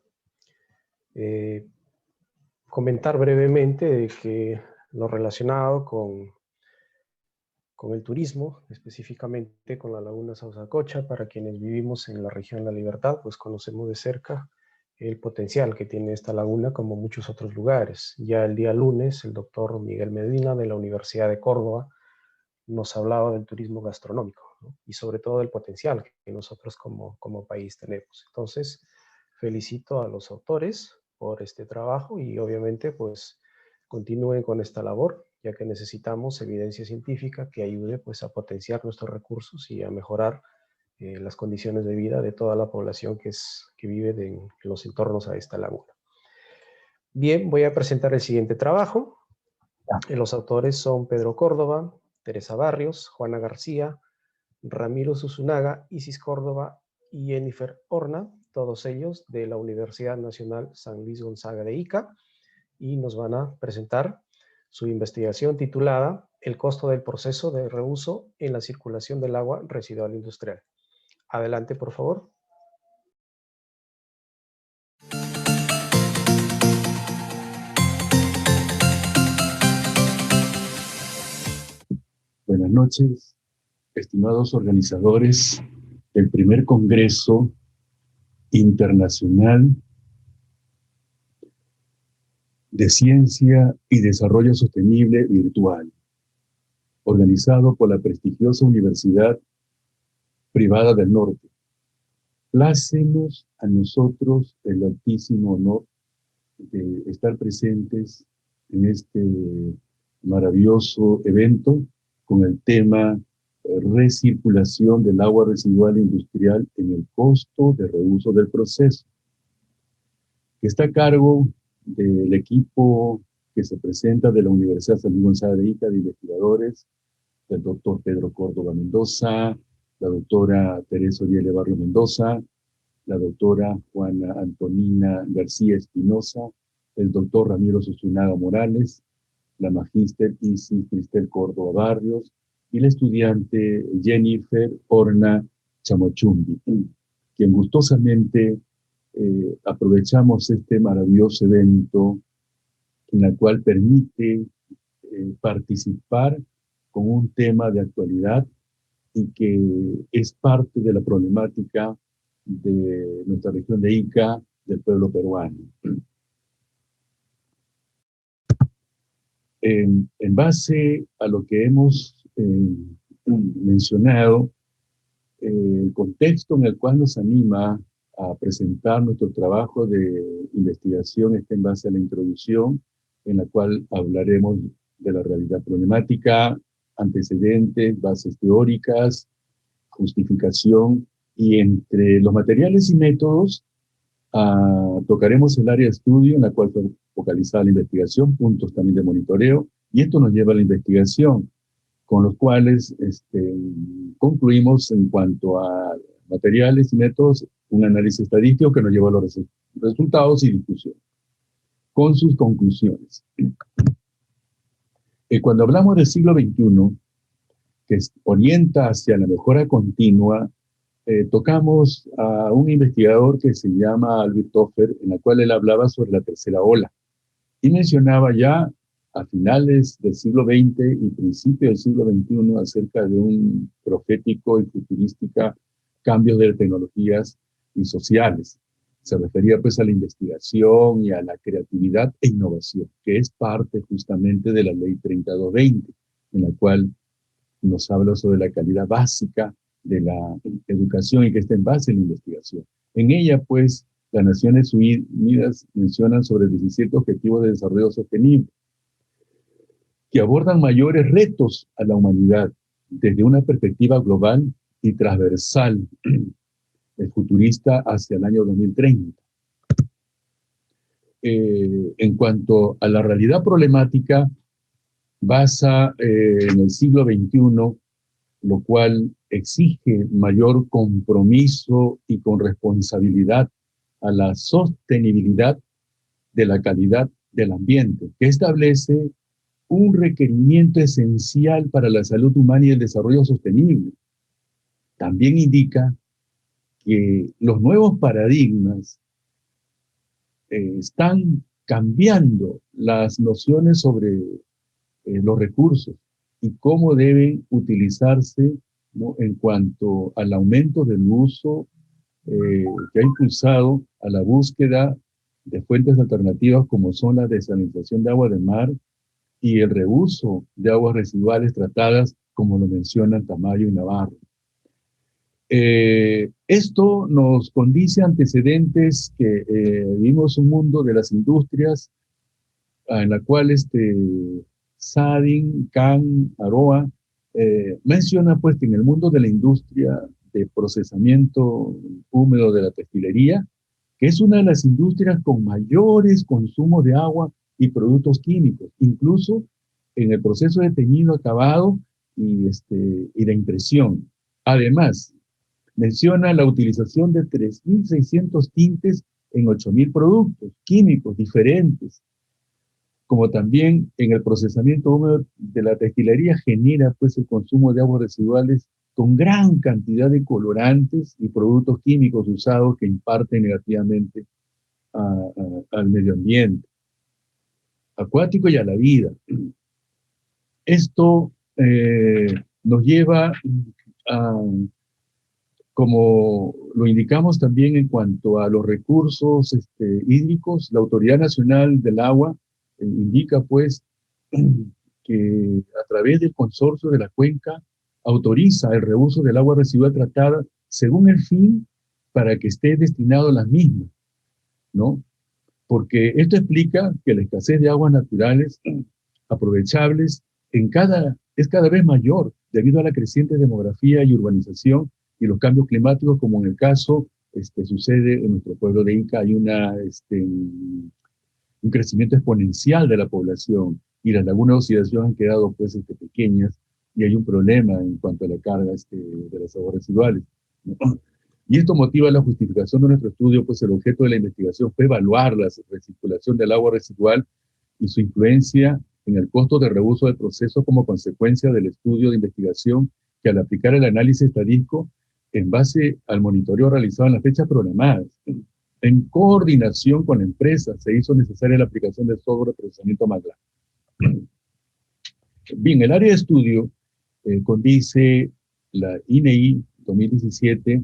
comentar brevemente de que lo relacionado con el turismo, específicamente con la laguna Sausacocha, para quienes vivimos en la región La Libertad, pues conocemos de cerca el potencial que tiene esta laguna como muchos otros lugares. Ya el día lunes, el doctor Miguel Medina de la Universidad de Córdoba nos hablaba del turismo gastronómico, ¿no? Y sobre todo del potencial que nosotros como país tenemos. Entonces, felicito a los autores por este trabajo y obviamente pues continúen con esta labor, ya que necesitamos evidencia científica que ayude pues a potenciar nuestros recursos y a mejorar las condiciones de vida de toda la población que vive en los entornos a esta laguna. Bien, voy a presentar el siguiente trabajo. Los autores son Pedro Córdoba, Teresa Barrios, Juana García, Ramiro Susunaga, Isis Córdoba y Jennifer Horna, todos ellos de la Universidad Nacional San Luis Gonzaga de Ica, y nos van a presentar su investigación titulada El costo del proceso de reuso en la circulación del agua residual industrial. Adelante, por favor. Buenas noches, estimados organizadores del primer Congreso Internacional de Ciencia y Desarrollo Sostenible Virtual, organizado por la prestigiosa Universidad Privada del Norte. Plácenos a nosotros el altísimo honor de estar presentes en este maravilloso evento con el tema recirculación del agua residual industrial en el costo de reuso del proceso, que está a cargo del equipo que se presenta de la Universidad San Luis Gonzaga de Ica, de investigadores, del doctor Pedro Córdoba Mendoza, la doctora Teresa Oriele Barrio Mendoza, la doctora Juana Antonina García Espinosa, el doctor Ramiro Susunaga Morales, la magíster Isis Cristel Córdoba Barrios y la estudiante Jennifer Horna Chamochumbi, quien gustosamente aprovechamos este maravilloso evento en el cual permite participar con un tema de actualidad y que es parte de la problemática de nuestra región de Ica, del pueblo peruano. En base a lo que hemos mencionado, el contexto en el cual nos anima a presentar nuestro trabajo de investigación está en base a la introducción, en la cual hablaremos de la realidad problemática, antecedentes, bases teóricas, justificación, y entre los materiales y métodos tocaremos el área de estudio en la cual fue focalizada la investigación, puntos también de monitoreo, y esto nos lleva a la investigación, con los cuales concluimos en cuanto a materiales y métodos, un análisis estadístico que nos lleva a los resultados y discusión, con sus conclusiones. Cuando hablamos del siglo XXI, que orienta hacia la mejora continua, tocamos a un investigador que se llama Albert Toffer, en la cual él hablaba sobre la tercera ola, y mencionaba ya a finales del siglo XX y principios del siglo XXI acerca de un profético y futurística cambio de tecnologías y sociales. Se refería pues a la investigación y a la creatividad e innovación, que es parte justamente de la Ley 3220, en la cual nos habla sobre la calidad básica de la educación y que está en base en la investigación. En ella, pues, las Naciones Unidas mencionan sobre 17 Objetivos de Desarrollo Sostenible, que abordan mayores retos a la humanidad desde una perspectiva global y transversal, futurista hacia el año 2030. En cuanto a la realidad problemática, basa en el siglo XXI, lo cual exige mayor compromiso y con responsabilidad a la sostenibilidad de la calidad del ambiente, que establece un requerimiento esencial para la salud humana y el desarrollo sostenible. También indica que los nuevos paradigmas están cambiando las nociones sobre los recursos y cómo deben utilizarse, ¿no?, en cuanto al aumento del uso que ha impulsado a la búsqueda de fuentes alternativas como son la desalinización de agua de mar y el reuso de aguas residuales tratadas, como lo mencionan Tamayo y Navarro. Esto nos condice antecedentes que vivimos un mundo de las industrias en la cual Sadin, Kahn, Aroa, menciona pues que en el mundo de la industria de procesamiento húmedo de la textilería, que es una de las industrias con mayores consumos de agua y productos químicos, incluso en el proceso de teñido, acabado y de impresión. Además, menciona la utilización de 3.600 tintes en 8.000 productos químicos diferentes, como también en el procesamiento húmedo de la textilería genera pues el consumo de aguas residuales con gran cantidad de colorantes y productos químicos usados que imparten negativamente al medio ambiente acuático y a la vida. Esto nos lleva a, como lo indicamos también en cuanto a los recursos hídricos, la Autoridad Nacional del Agua indica pues que a través del consorcio de la cuenca autoriza el reuso del agua residual tratada según el fin para que esté destinado a las mismas, ¿no? Porque esto explica que la escasez de aguas naturales aprovechables es cada vez mayor debido a la creciente demografía y urbanización y los cambios climáticos, como en el caso sucede en nuestro pueblo de Ica. Hay un crecimiento exponencial de la población y las lagunas de oxidación han quedado pues pequeñas y hay un problema en cuanto a la carga de las aguas residuales, ¿no? Y esto motiva la justificación de nuestro estudio, pues el objeto de la investigación fue evaluar la recirculación del agua residual y su influencia en el costo de reuso del proceso como consecuencia del estudio de investigación que al aplicar el análisis estadístico en base al monitoreo realizado en las fechas programadas, en coordinación con la empresa, se hizo necesaria la aplicación del software de procesamiento MATLAB. Bien, el área de estudio, condice la INEI 2017,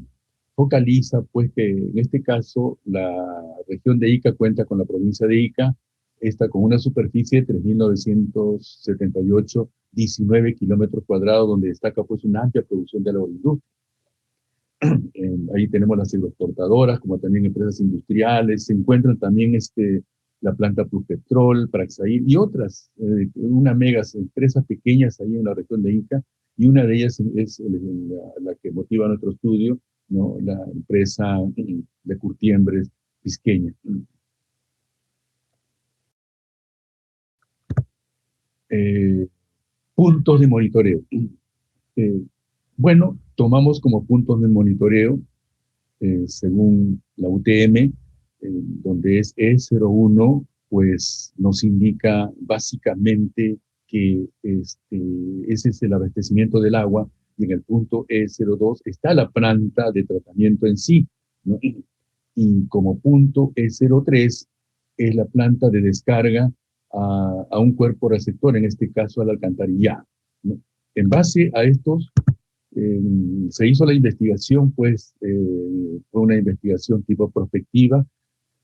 focaliza pues que en este caso la región de Ica cuenta con la provincia de Ica, esta con una superficie de 3.978, 19 kilómetros cuadrados, donde destaca pues una amplia producción de la agroindustria. Ahí tenemos las agroexportadoras, como también empresas industriales, se encuentran también la planta Pluspetrol, Praxair y otras, una megas empresas pequeñas ahí en la región de Ica, y una de ellas es la que motiva nuestro estudio, ¿no? La empresa de Curtiembres Pisqueña. Puntos de monitoreo. Bueno, tomamos como puntos de monitoreo, según la UTM, donde es E01, pues nos indica básicamente que ese es el abastecimiento del agua, y en el punto E02 está la planta de tratamiento en sí, ¿no? Y como punto E03 es la planta de descarga a un cuerpo receptor, en este caso al alcantarillado, ¿no? En base a estos, se hizo la investigación, pues fue una investigación tipo prospectiva,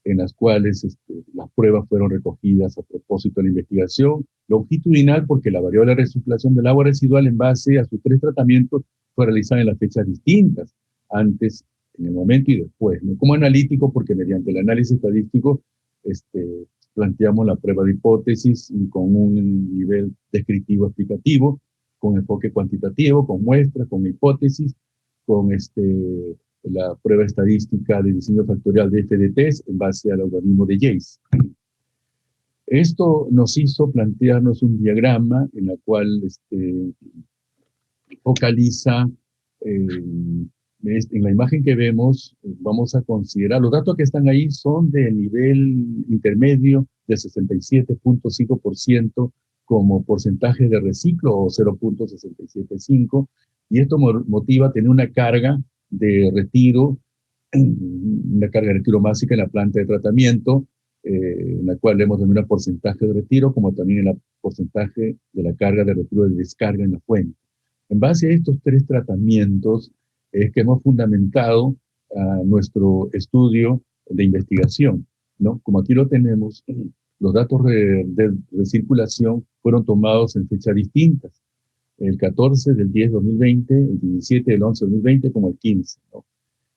en las cuales las pruebas fueron recogidas a propósito de la investigación, longitudinal, porque la variable de recirculación del agua residual en base a sus 3 tratamientos fue realizada en las fechas distintas, antes, en el momento y después, ¿no? Como analítico, porque mediante el análisis estadístico planteamos la prueba de hipótesis y con un nivel descriptivo explicativo, con enfoque cuantitativo, con muestras, con hipótesis, con la prueba estadística de diseño factorial de FDTs en base al algoritmo de Yates. Esto nos hizo plantearnos un diagrama en el cual focaliza, en la imagen que vemos, vamos a considerar, los datos que están ahí son de nivel intermedio de 67.5% como porcentaje de reciclo, o 0.675, y esto motiva tener una carga de retiro, una carga de retiro básica en la planta de tratamiento, en la cual hemos denominado porcentaje de retiro, como también en el porcentaje de la carga de retiro de descarga en la fuente. En base a estos 3 tratamientos es que hemos fundamentado nuestro estudio de investigación, ¿no? Como aquí lo tenemos, los datos de recirculación fueron tomados en fechas distintas, el 14 del 10 2020, el 17 del 11 2020, como el 15, ¿no?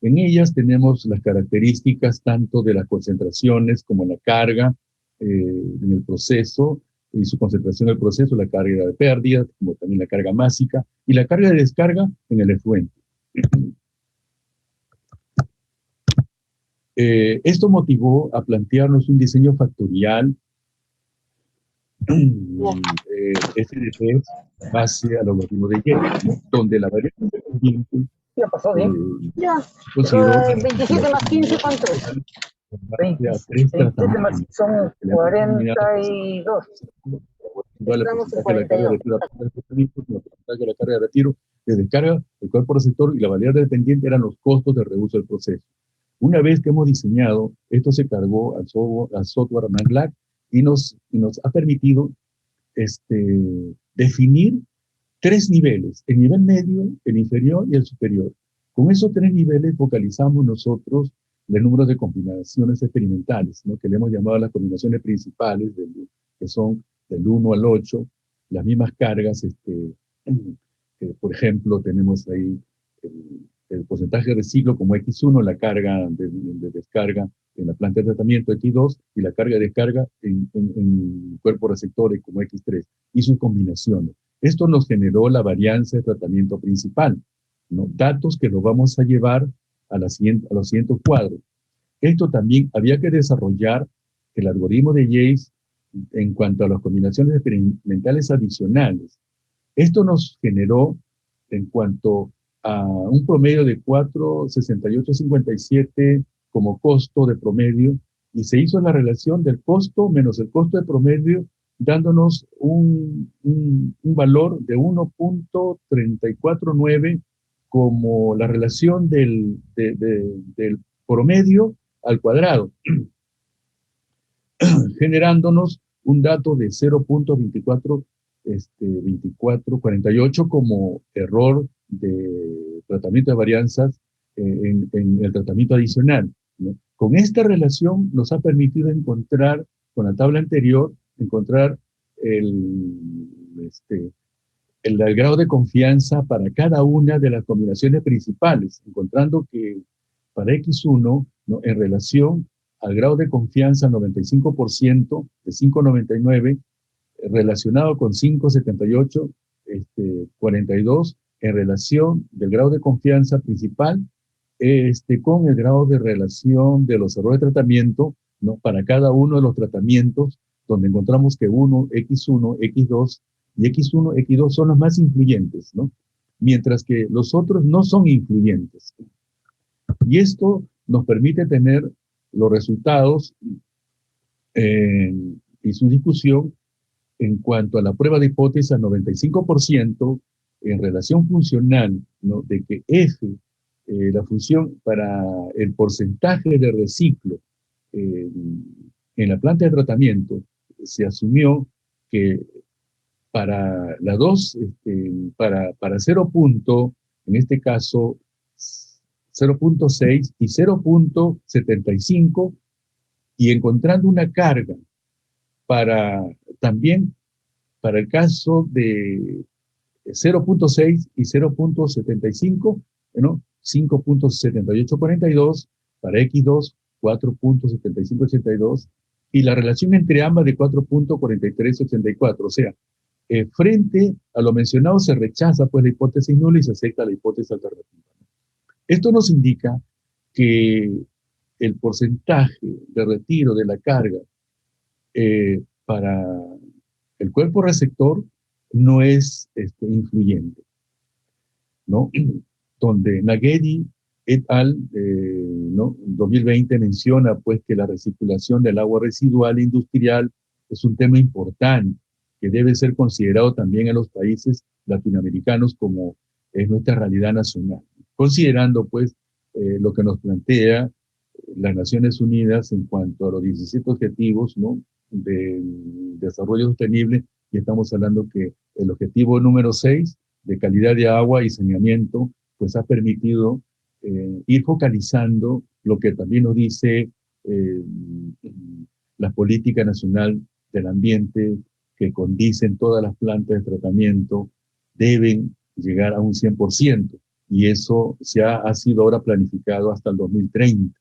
En ellas tenemos las características tanto de las concentraciones como la carga en el proceso, y su concentración en el proceso, la carga de pérdida, como también la carga másica, y la carga de descarga en el efluente. Esto motivó a plantearnos un diseño factorial SDP es base al algoritmo de Yale, ¿no? Donde la variable dependiente Ya pasó bien. Ya. consideró 27 más 15, ¿cuánto es? en base a tres 27 más tratamientos. son 42. Estamos en 42. La carga de retiro de descarga, el cuerpo receptor y la variable dependiente eran los costos de reuso del proceso. Una vez que hemos diseñado, esto se cargó al software MATLAB y nos ha permitido definir tres niveles, el nivel medio, el inferior y el superior. Con esos tres niveles focalizamos nosotros el número de combinaciones experimentales, ¿no? Que le hemos llamado las combinaciones principales, que son del 1 al 8, las mismas cargas, por ejemplo, tenemos ahí el porcentaje de ciclo como X1, la carga de descarga en la planta de tratamiento X2 y la carga de descarga en cuerpos receptores como X3 y sus combinaciones. Esto nos generó la varianza de tratamiento principal, ¿no? Datos que los vamos a llevar a los siguientes cuadros. Esto también había que desarrollar el algoritmo de Yates en cuanto a las combinaciones experimentales adicionales. Esto nos generó en cuanto a un promedio de 4,6857 como costo de promedio, y se hizo la relación del costo menos el costo de promedio, dándonos un valor de 1.349 como la relación del promedio al cuadrado, generándonos un dato de 0.2448 como error de tratamiento de varianzas en el tratamiento adicional, ¿no? Con esta relación nos ha permitido encontrar, con la tabla anterior, encontrar el grado de confianza para cada una de las combinaciones principales, encontrando que para X1, ¿no? En relación al grado de confianza 95% de 5,99, relacionado con 5,78, 42, en relación del grado de confianza principal con el grado de relación de los errores de tratamiento, ¿no? Para cada uno de los tratamientos, donde encontramos que X1, X2 y X1, X2 son los más influyentes, ¿no? Mientras que los otros no son influyentes. Y esto nos permite tener los resultados y su discusión en cuanto a la prueba de hipótesis al 95% en relación funcional, ¿no? De que F, la función para el porcentaje de reciclo en la planta de tratamiento, se asumió que para la 2, para 0. En este caso 0.6 y 0.75, y encontrando una carga también para el caso de 0.6 y 0.75, ¿no? 5.7842, para X2 4.7582, y la relación entre ambas de 4.4384, o sea, frente a lo mencionado se rechaza pues la hipótesis nula y se acepta la hipótesis alternativa. Esto nos indica que el porcentaje de retiro de la carga para el cuerpo receptor no es influyente, ¿no? Donde Nagedi et al. ¿No? 2020 menciona pues que la recirculación del agua residual industrial es un tema importante que debe ser considerado también en los países latinoamericanos como es nuestra realidad nacional, considerando pues lo que nos plantea las Naciones Unidas en cuanto a los 17 objetivos, ¿no? De desarrollo sostenible, y estamos hablando que el objetivo número 6 de calidad de agua y saneamiento pues ha permitido ir focalizando lo que también nos dice la política nacional del ambiente, que condicen todas las plantas de tratamiento deben llegar a un 100%, y eso ha sido ahora planificado hasta el 2030.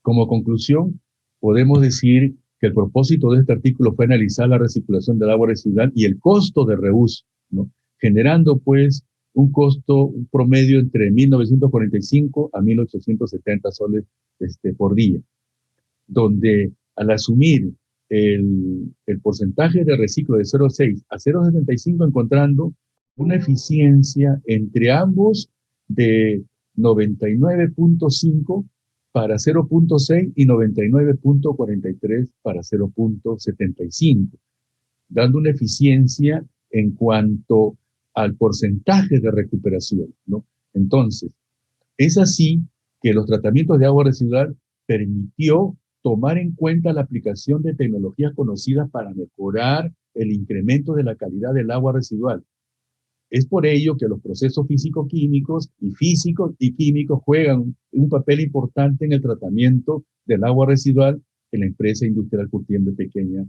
Como conclusión, podemos decir que el propósito de este artículo fue analizar la recirculación del agua residual y el costo de reuso, ¿no? Generando pues un costo promedio entre 1.945 a 1.870 soles por día, donde al asumir el porcentaje de reciclo de 0,6 a 0,75, encontrando una eficiencia entre ambos de 99.5 para 0.6 y 99.43 para 0.75, dando una eficiencia en cuanto al porcentaje de recuperación, ¿no? Entonces, es así que los tratamientos de agua residual permitió tomar en cuenta la aplicación de tecnologías conocidas para mejorar el incremento de la calidad del agua residual. Es por ello que los procesos físico-químicos y químicos juegan un papel importante en el tratamiento del agua residual en la empresa industrial Curtiembre Pequeña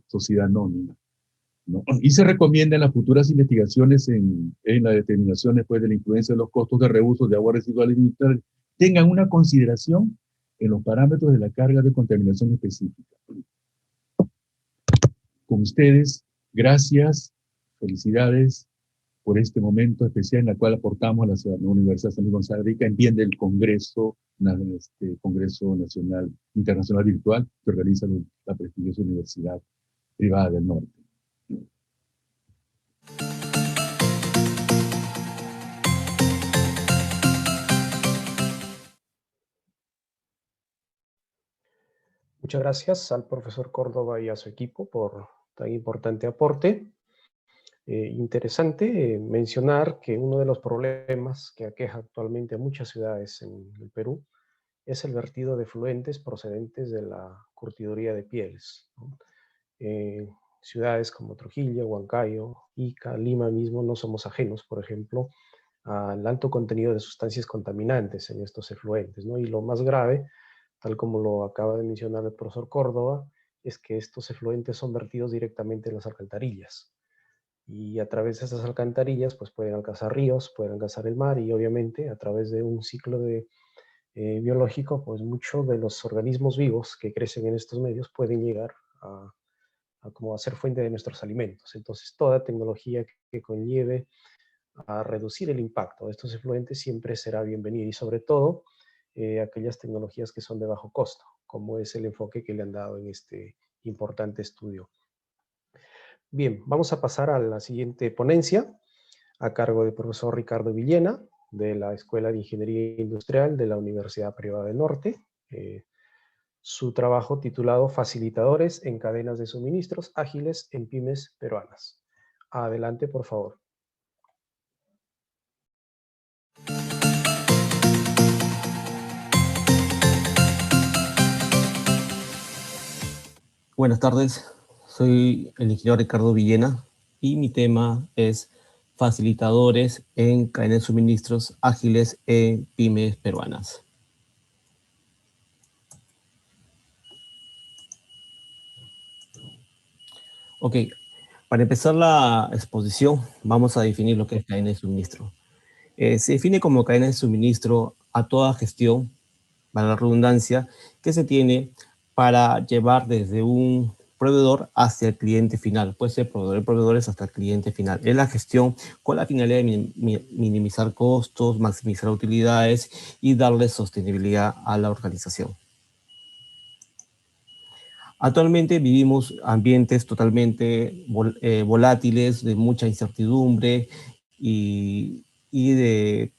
Sociedad Anónima, ¿no? Y se recomienda en las futuras investigaciones en la determinación después de la influencia de los costos de reuso de aguas residuales industriales, tengan una consideración en los parámetros de la carga de contaminación específica. Con ustedes, gracias, felicidades por este momento especial en el cual aportamos a la Universidad San Luis Gonzaga de Arica en bien del Congreso Nacional Internacional Virtual que organiza la prestigiosa Universidad Privada del Norte. Muchas gracias al profesor Córdoba y a su equipo por tan importante aporte. Interesante mencionar que uno de los problemas que aqueja actualmente a muchas ciudades en el Perú es el vertido de efluentes procedentes de la curtiduría de pieles, ¿no? Ciudades como Trujillo, Huancayo, Ica, Lima mismo no somos ajenos, por ejemplo, al alto contenido de sustancias contaminantes en estos efluentes, ¿no? Y lo más grave, tal como lo acaba de mencionar el profesor Córdoba, es que estos efluentes son vertidos directamente en las alcantarillas. Y a través de esas alcantarillas pues pueden alcanzar ríos, pueden alcanzar el mar y obviamente a través de un ciclo biológico, pues muchos de los organismos vivos que crecen en estos medios pueden llegar a como a ser fuente de nuestros alimentos. Entonces toda tecnología que conlleve a reducir el impacto de estos efluentes siempre será bienvenida y sobre todo aquellas tecnologías que son de bajo costo, como es el enfoque que le han dado en este importante estudio. Bien, vamos a pasar a la siguiente ponencia, a cargo del profesor Ricardo Villena, de la Escuela de Ingeniería Industrial de la Universidad Privada del Norte. Su trabajo titulado Facilitadores en cadenas de suministros ágiles en pymes peruanas. Adelante, por favor. Buenas tardes. Soy el ingeniero Ricardo Villena y mi tema es facilitadores en cadenas de suministros ágiles en pymes peruanas. Ok, para empezar la exposición vamos a definir lo que es cadena de suministro. Se define como cadena de suministro a toda gestión, para la redundancia, que se tiene para llevar desde un proveedor hacia el cliente final. Puede ser proveedor de proveedores hasta el cliente final. Es la gestión con la finalidad de minimizar costos, maximizar utilidades y darle sostenibilidad a la organización. Actualmente vivimos ambientes totalmente volátiles, de mucha incertidumbre y de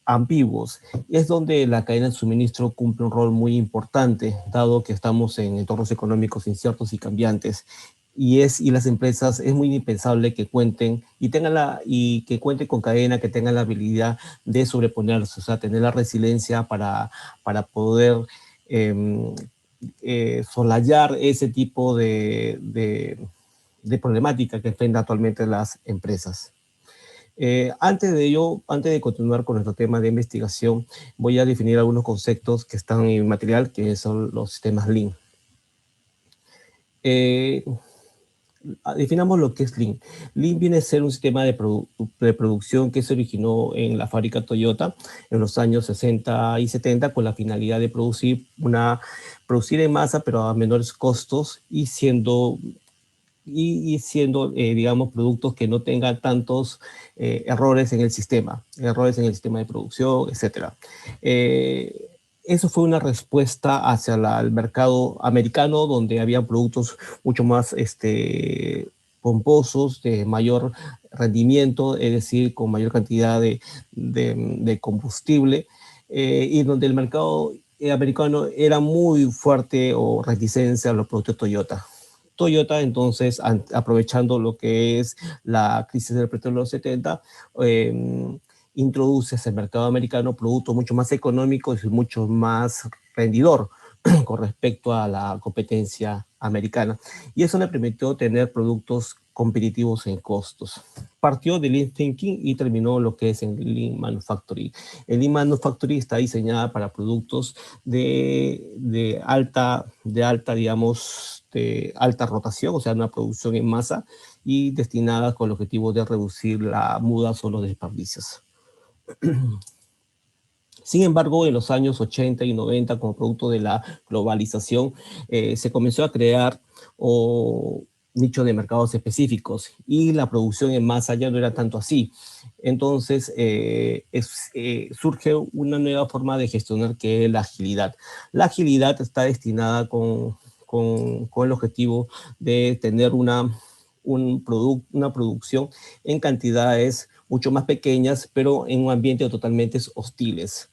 ambiguos. Y es donde la cadena de suministro cumple un rol muy importante, dado que estamos en entornos económicos inciertos y cambiantes. Y las empresas es muy indispensable que cuenten que cuenten con cadena, que tengan la habilidad de sobreponerse, o sea, tener la resiliencia para poder solayar ese tipo de problemática que enfrentan actualmente las empresas. Antes de continuar con nuestro tema de investigación, voy a definir algunos conceptos que están en mi material, que son los sistemas Lean. Definamos lo que es Lean. Lean viene a ser un sistema de producción que se originó en la fábrica Toyota en los años 60 y 70 con la finalidad de producir en masa, pero a menores costos y siendo digamos, productos que no tengan tantos errores en el sistema de producción, etc. eso fue una respuesta hacia el mercado americano, donde había productos mucho más pomposos, de mayor rendimiento, es decir, con mayor cantidad de combustible, y donde el mercado americano era muy fuerte o reticente a los productos Toyota. Toyota, entonces, aprovechando lo que es la crisis del petróleo de los 70, introduce hacia el mercado americano productos mucho más económicos y mucho más rendidor con respecto a la competencia americana. Y eso le permitió tener productos competitivos en costos. Partió de Lean Thinking y terminó lo que es en Lean Manufacturing. El Lean Manufacturing está diseñada para productos de alta, digamos, de alta rotación, o sea, una producción en masa y destinada con el objetivo de reducir la mudas o los desperdicios. Sin embargo, en los años 80 y 90, como producto de la globalización, se comenzó a crear nichos de mercados específicos y la producción en masa ya no era tanto así. Entonces, surge una nueva forma de gestionar, que es la agilidad. La agilidad está destinada con el objetivo de tener una producción en cantidades mucho más pequeñas, pero en un ambiente totalmente hostiles,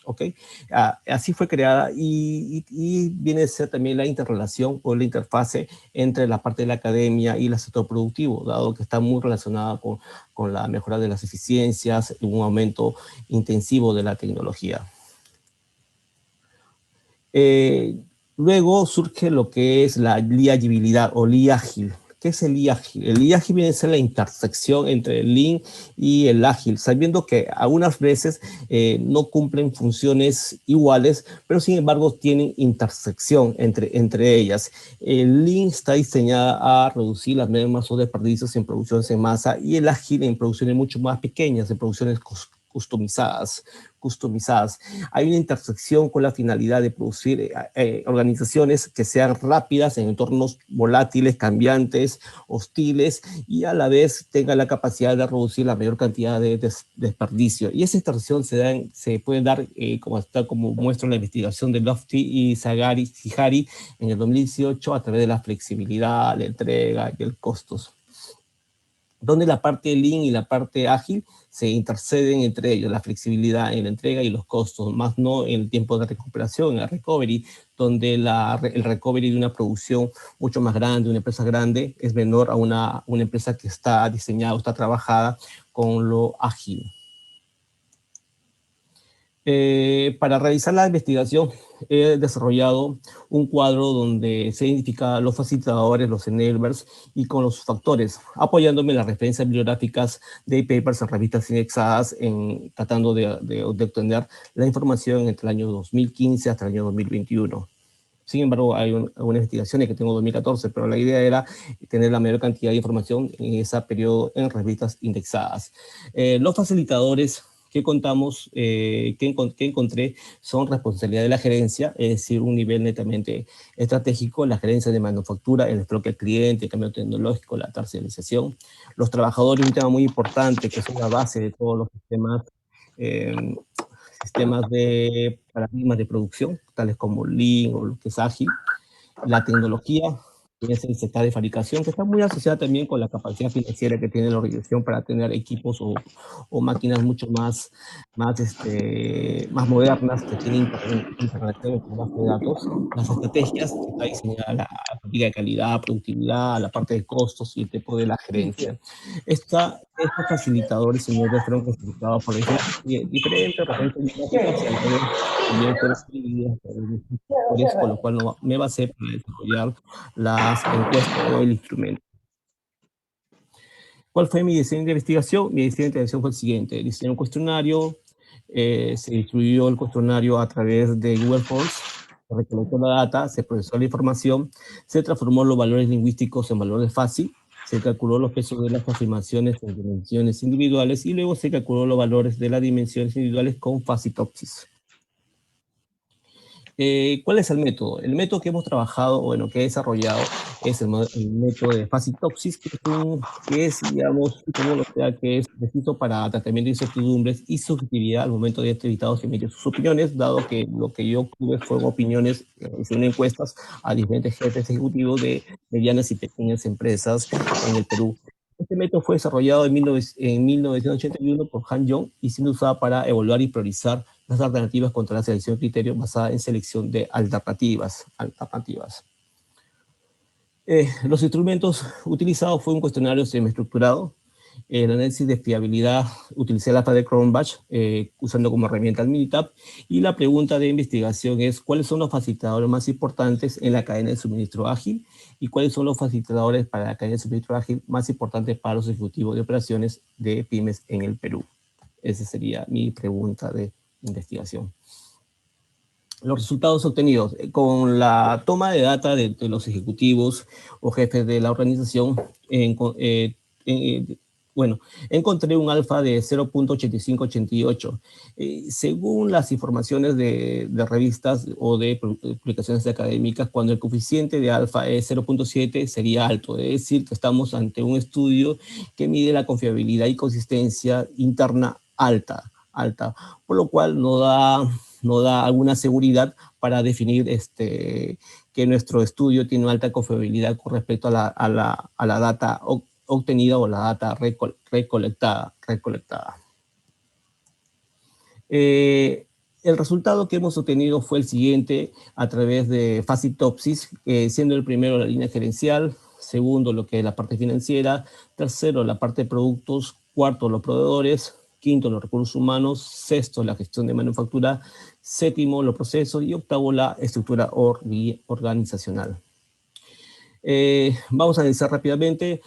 ¿ok? Así fue creada y viene a ser también la interrelación o la interfase entre la parte de la academia y el sector productivo, dado que está muy relacionada con la mejora de las eficiencias y un aumento intensivo de la tecnología. Luego surge lo que es la liabilidad o Ágil. ¿Qué es el Ágil? El Ágil viene a ser la intersección entre el Lean y el Ágil, sabiendo que algunas veces no cumplen funciones iguales, pero sin embargo tienen intersección entre ellas. El Lean está diseñada a reducir las mermas o desperdicios en producciones en masa y el Ágil en producciones mucho más pequeñas, en producciones customizadas. Hay una intersección con la finalidad de producir organizaciones que sean rápidas en entornos volátiles, cambiantes, hostiles, y a la vez tengan la capacidad de reducir la mayor cantidad de desperdicio. Y esa intersección se puede dar, como muestra la investigación de Lofty y Zihari en el 2018, a través de la flexibilidad, la entrega y el costos, donde la parte Lean y la parte ágil se interceden entre ellos, la flexibilidad en la entrega y los costos, más no en el tiempo de recuperación, en el recovery, donde el recovery de una producción mucho más grande, una empresa grande, es menor a una empresa que está diseñada o está trabajada con lo ágil. Para realizar la investigación he desarrollado un cuadro donde se identifican los facilitadores, los enablers y con los factores, apoyándome en las referencias bibliográficas de papers en revistas indexadas, tratando de obtener la información entre el año 2015 hasta el año 2021. Sin embargo, hay algunas investigaciones que tengo en 2014, pero la idea era tener la mayor cantidad de información en ese periodo en revistas indexadas. Los facilitadores que encontré son responsabilidad de la gerencia, es decir, un nivel netamente estratégico, la gerencia de manufactura, el enfoque al cliente, el cambio tecnológico, la terciarización. Los trabajadores, un tema muy importante, que son la base de todos los sistemas de paradigmas de producción, tales como Lean o lo que es ágil. La tecnología, que es el sector de fabricación, que está muy asociada también con la capacidad financiera que tiene la organización para tener equipos o máquinas mucho más modernas, que tienen interrelación con base de datos. Las estrategias, que está diseñada la política de calidad, productividad, la parte de costos y el tipo de la gerencia. Estos facilitadores, señores, fueron clasificados por diferentes referencias bibliográficas y con lo cual no me basé para desarrollar las encuestas o el instrumento. ¿Cuál fue mi diseño de investigación? Mi diseño de investigación fue el siguiente: diseñé un cuestionario, se distribuyó el cuestionario a través de Google Forms, se recolectó la data, se procesó la información, se transformó los valores lingüísticos en valores fácil, se calculó los pesos de las afirmaciones en dimensiones individuales y luego se calculó los valores de las dimensiones individuales con facitopsis. ¿Cuál es el método? El método que hemos trabajado, bueno, que he desarrollado, es el método de Facitopsis, que es, digamos, como sea, que es preciso para tratamiento de incertidumbres y subjetividad al momento de entrevistados que emiten sus opiniones, dado que lo que yo obtuve fueron opiniones, hicieron encuestas a diferentes jefes ejecutivos de medianas y pequeñas empresas en el Perú. Este método fue desarrollado en 1981 por Han Yong y siendo usado para evaluar y priorizar las alternativas contra la selección de criterios basada en selección de alternativas. Los instrumentos utilizados fue un cuestionario semiestructurado. El análisis de fiabilidad utilicé la APA de Cronbach usando como herramienta el Minitab, y la pregunta de investigación es ¿cuáles son los facilitadores más importantes en la cadena de suministro ágil? ¿Y cuáles son los facilitadores para la cadena de suministro ágil más importantes para los ejecutivos de operaciones de pymes en el Perú? Esa sería mi pregunta de investigación. Los resultados obtenidos con la toma de data de los ejecutivos o jefes de la organización, bueno, encontré un alfa de 0.8588. Según las informaciones de revistas o de publicaciones académicas, cuando el coeficiente de alfa es 0.7 sería alto. Es decir, que estamos ante un estudio que mide la confiabilidad y consistencia interna alta, por lo cual no da alguna seguridad para definir que nuestro estudio tiene una alta confiabilidad con respecto a la data obtenida o la data recolectada. El resultado que hemos obtenido fue el siguiente a través de Facitopsis, siendo el primero la línea gerencial, segundo lo que es la parte financiera, tercero la parte de productos, cuarto los proveedores, quinto los recursos humanos, sexto la gestión de manufactura, séptimo los procesos y octavo la estructura organizacional. Vamos a analizar rápidamente.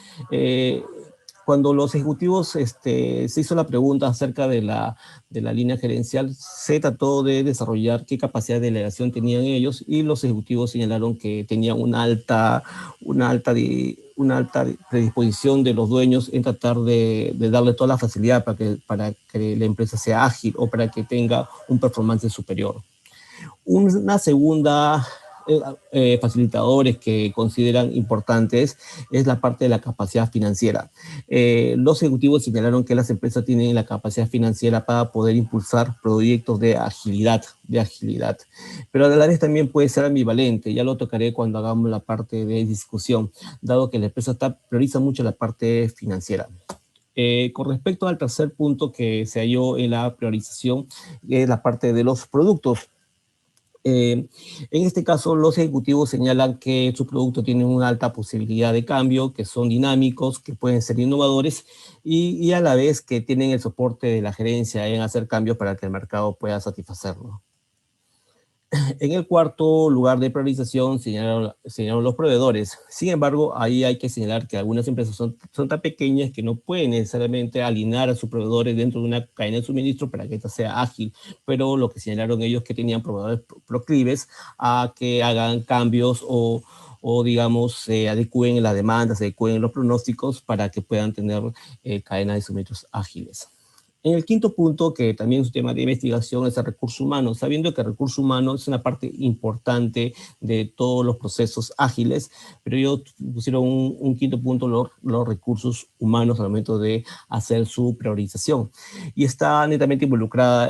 Cuando los ejecutivos se hizo la pregunta acerca de la línea gerencial, se trató de desarrollar qué capacidad de delegación tenían ellos, y los ejecutivos señalaron que tenían una alta predisposición de los dueños en tratar de darle toda la facilidad para que la empresa sea ágil o para que tenga un performance superior. Una segunda facilitadores que consideran importantes es la parte de la capacidad financiera. Los ejecutivos señalaron que las empresas tienen la capacidad financiera para poder impulsar proyectos de agilidad, pero a la vez también puede ser ambivalente. Ya lo tocaré cuando hagamos la parte de discusión, dado que la empresa prioriza mucho la parte financiera. Con respecto al tercer punto que se halló en la priorización, es la parte de los productos. En este caso, los ejecutivos señalan que su producto tiene una alta posibilidad de cambio, que son dinámicos, que pueden ser innovadores y a la vez que tienen el soporte de la gerencia en hacer cambios para que el mercado pueda satisfacerlo. En el cuarto lugar de priorización señalaron los proveedores. Sin embargo, ahí hay que señalar que algunas empresas son tan pequeñas que no pueden necesariamente alinear a sus proveedores dentro de una cadena de suministro para que esta sea ágil, pero lo que señalaron ellos que tenían proveedores proclives a que hagan cambios o digamos, se adecúen las demandas, se adecúen los pronósticos para que puedan tener cadenas de suministros ágiles. En el quinto punto, que también es un tema de investigación, es el recurso humano, sabiendo que el recurso humano es una parte importante de todos los procesos ágiles, pero ellos pusieron un quinto punto, los recursos humanos al momento de hacer su priorización. Y está netamente involucrada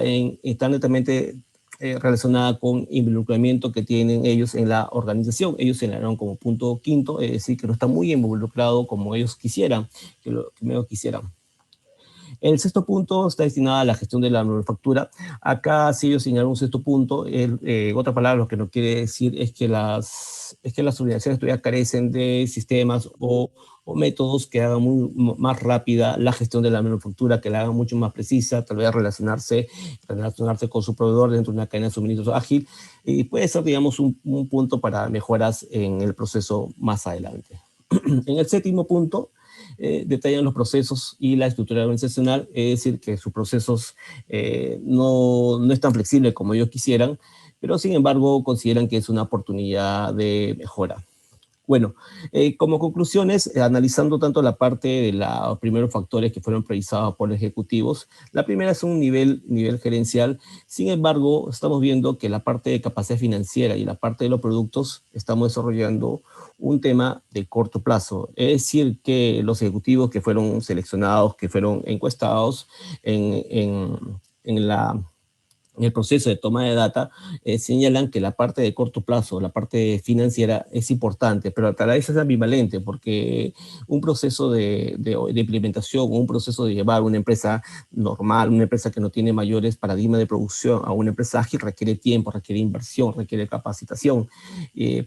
relacionada con involucramiento que tienen ellos en la organización. Ellos señalaron como punto quinto, es decir, que no está muy involucrado como ellos quisieran, que menos quisieran. El sexto punto está destinado a la gestión de la manufactura. Acá sí ellos señalaron un sexto punto. Otra palabra lo que nos quiere decir es que las organizaciones todavía carecen de sistemas o métodos que hagan más rápida la gestión de la manufactura, que la hagan mucho más precisa, tal vez relacionarse con su proveedor dentro de una cadena de suministros ágil, y puede ser, digamos, un punto para mejoras en el proceso más adelante. En el séptimo punto, detallan los procesos y la estructura organizacional, es decir, que sus procesos no es tan flexible como ellos quisieran, pero sin embargo consideran que es una oportunidad de mejora. Bueno, como conclusiones, analizando tanto la parte de los primeros factores que fueron priorizados por los ejecutivos, la primera es un nivel gerencial. Sin embargo, estamos viendo que la parte de capacidad financiera y la parte de los productos estamos desarrollando un tema de corto plazo. Es decir, que los ejecutivos que fueron seleccionados, que fueron encuestados en el proceso de toma de data, señalan que la parte de corto plazo, la parte financiera es importante, pero a la vez es ambivalente, porque un proceso de implementación o un proceso de llevar una empresa normal, una empresa que no tiene mayores paradigmas de producción, a una empresa ágil requiere tiempo, requiere inversión, requiere capacitación,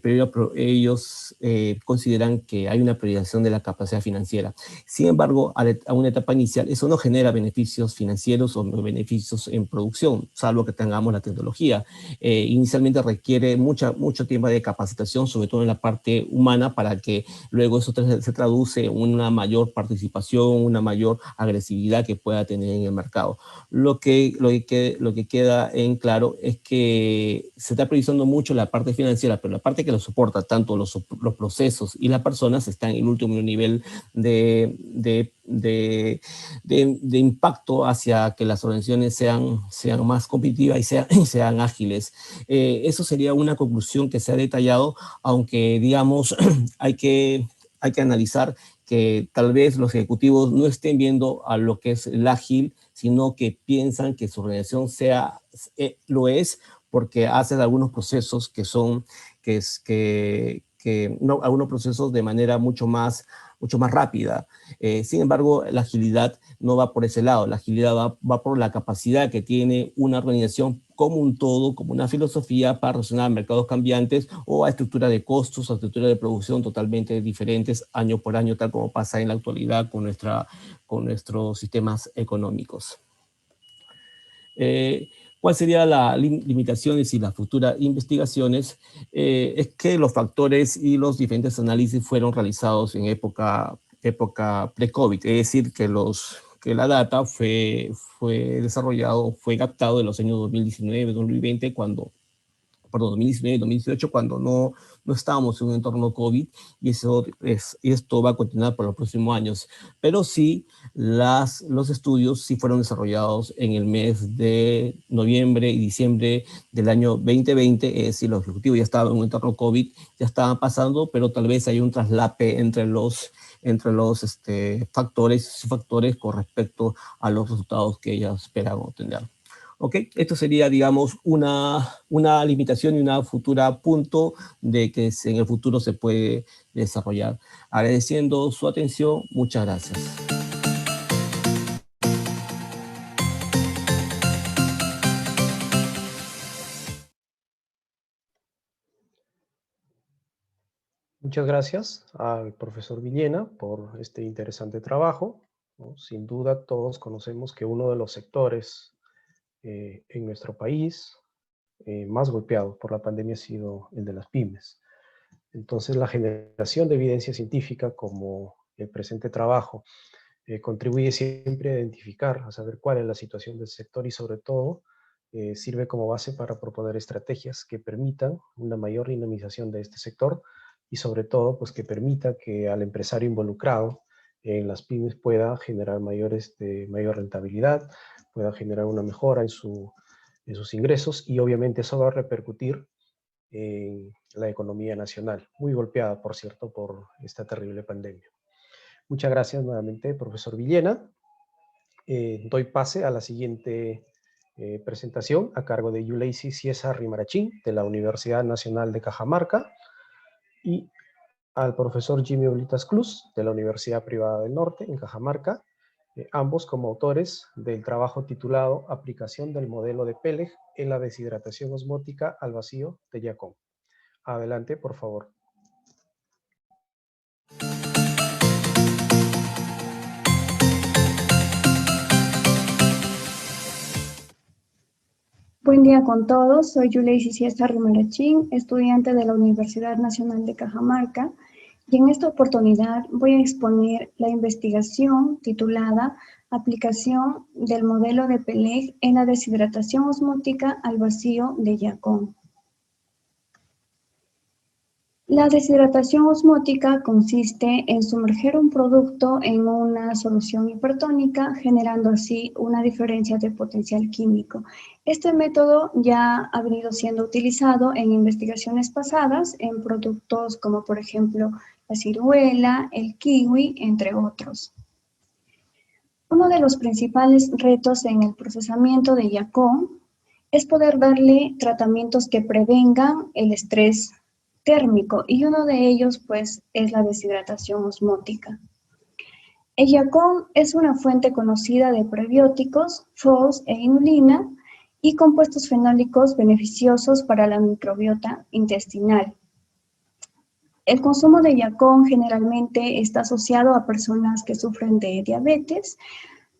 pero ellos consideran que hay una priorización de la capacidad financiera. Sin embargo, a una etapa inicial, eso no genera beneficios financieros o beneficios en producción, salvo que tengamos la tecnología. Inicialmente requiere mucho tiempo de capacitación, sobre todo en la parte humana, para que luego eso se traduce en una mayor participación, una mayor agresividad que pueda tener en el mercado. Lo que queda en claro es que se está priorizando mucho la parte financiera, pero la parte que lo soporta, tanto los procesos y las personas, está en el último nivel de impacto hacia que las organizaciones sean más competitivas y sean ágiles. Eso sería una conclusión que se ha detallado, aunque digamos hay que analizar que tal vez los ejecutivos no estén viendo a lo que es el ágil, sino que piensan que su organización lo es porque hacen algunos procesos algunos procesos de manera mucho más rápida. Sin embargo, la agilidad no va por ese lado. La agilidad va por la capacidad que tiene una organización como un todo, como una filosofía para reaccionar a mercados cambiantes o a estructuras de costos, a estructuras de producción totalmente diferentes año por año, tal como pasa en la actualidad con nuestros sistemas económicos. ¿Cuáles serían las limitaciones y las futuras investigaciones? Es que los factores y los diferentes análisis fueron realizados en época pre-COVID, es decir, que la data fue desarrollado, fue captado en los años 2019, 2020, 2019, 2018, cuando no estábamos en un entorno COVID, y esto va a continuar por los próximos años. Pero sí, los estudios sí fueron desarrollados en el mes de noviembre y diciembre del año 2020, es decir, los ejecutivos ya estaban en un entorno COVID, ya estaban pasando, pero tal vez hay un traslape entre los factores con respecto a los resultados que ellos esperan obtener. ¿Ok? Esto sería, digamos, una limitación y una futura punto de que en el futuro se puede desarrollar. Agradeciendo su atención, muchas gracias. Muchas gracias al profesor Villena por este interesante trabajo, ¿no? Sin duda todos conocemos que uno de los sectores en nuestro país más golpeado por la pandemia ha sido el de las pymes. Entonces la generación de evidencia científica como el presente trabajo contribuye siempre a identificar, a saber cuál es la situación del sector y sobre todo sirve como base para proponer estrategias que permitan una mayor dinamización de este sector y sobre todo pues que permita que al empresario involucrado en las pymes pueda generar mayor rentabilidad, pueda generar una mejora en sus ingresos y obviamente eso va a repercutir en la economía nacional, muy golpeada, por cierto, por esta terrible pandemia. Muchas gracias nuevamente, profesor Villena. Doy pase a la siguiente presentación a cargo de Yuleisi Ciesa Rimarachín, de la Universidad Nacional de Cajamarca, y al profesor Jimmy Oblitas Cruz, de la Universidad Privada del Norte, en Cajamarca, ambos como autores del trabajo titulado Aplicación del modelo de Peleg en la deshidratación osmótica al vacío de Yacón. Adelante, por favor. Buen día con todos, soy Yuleisi Ciesa Rimarachín, estudiante de la Universidad Nacional de Cajamarca, y en esta oportunidad voy a exponer la investigación titulada Aplicación del modelo de Peleg en la deshidratación osmótica al vacío de Yacón. La deshidratación osmótica consiste en sumergir un producto en una solución hipertónica, generando así una diferencia de potencial químico. Este método ya ha venido siendo utilizado en investigaciones pasadas en productos como por ejemplo la ciruela, el kiwi, entre otros. Uno de los principales retos en el procesamiento de yacón es poder darle tratamientos que prevengan el estrés térmico, y uno de ellos pues es la deshidratación osmótica. El yacón es una fuente conocida de prebióticos, FOS e inulina y compuestos fenólicos beneficiosos para la microbiota intestinal. El consumo de yacón generalmente está asociado a personas que sufren de diabetes,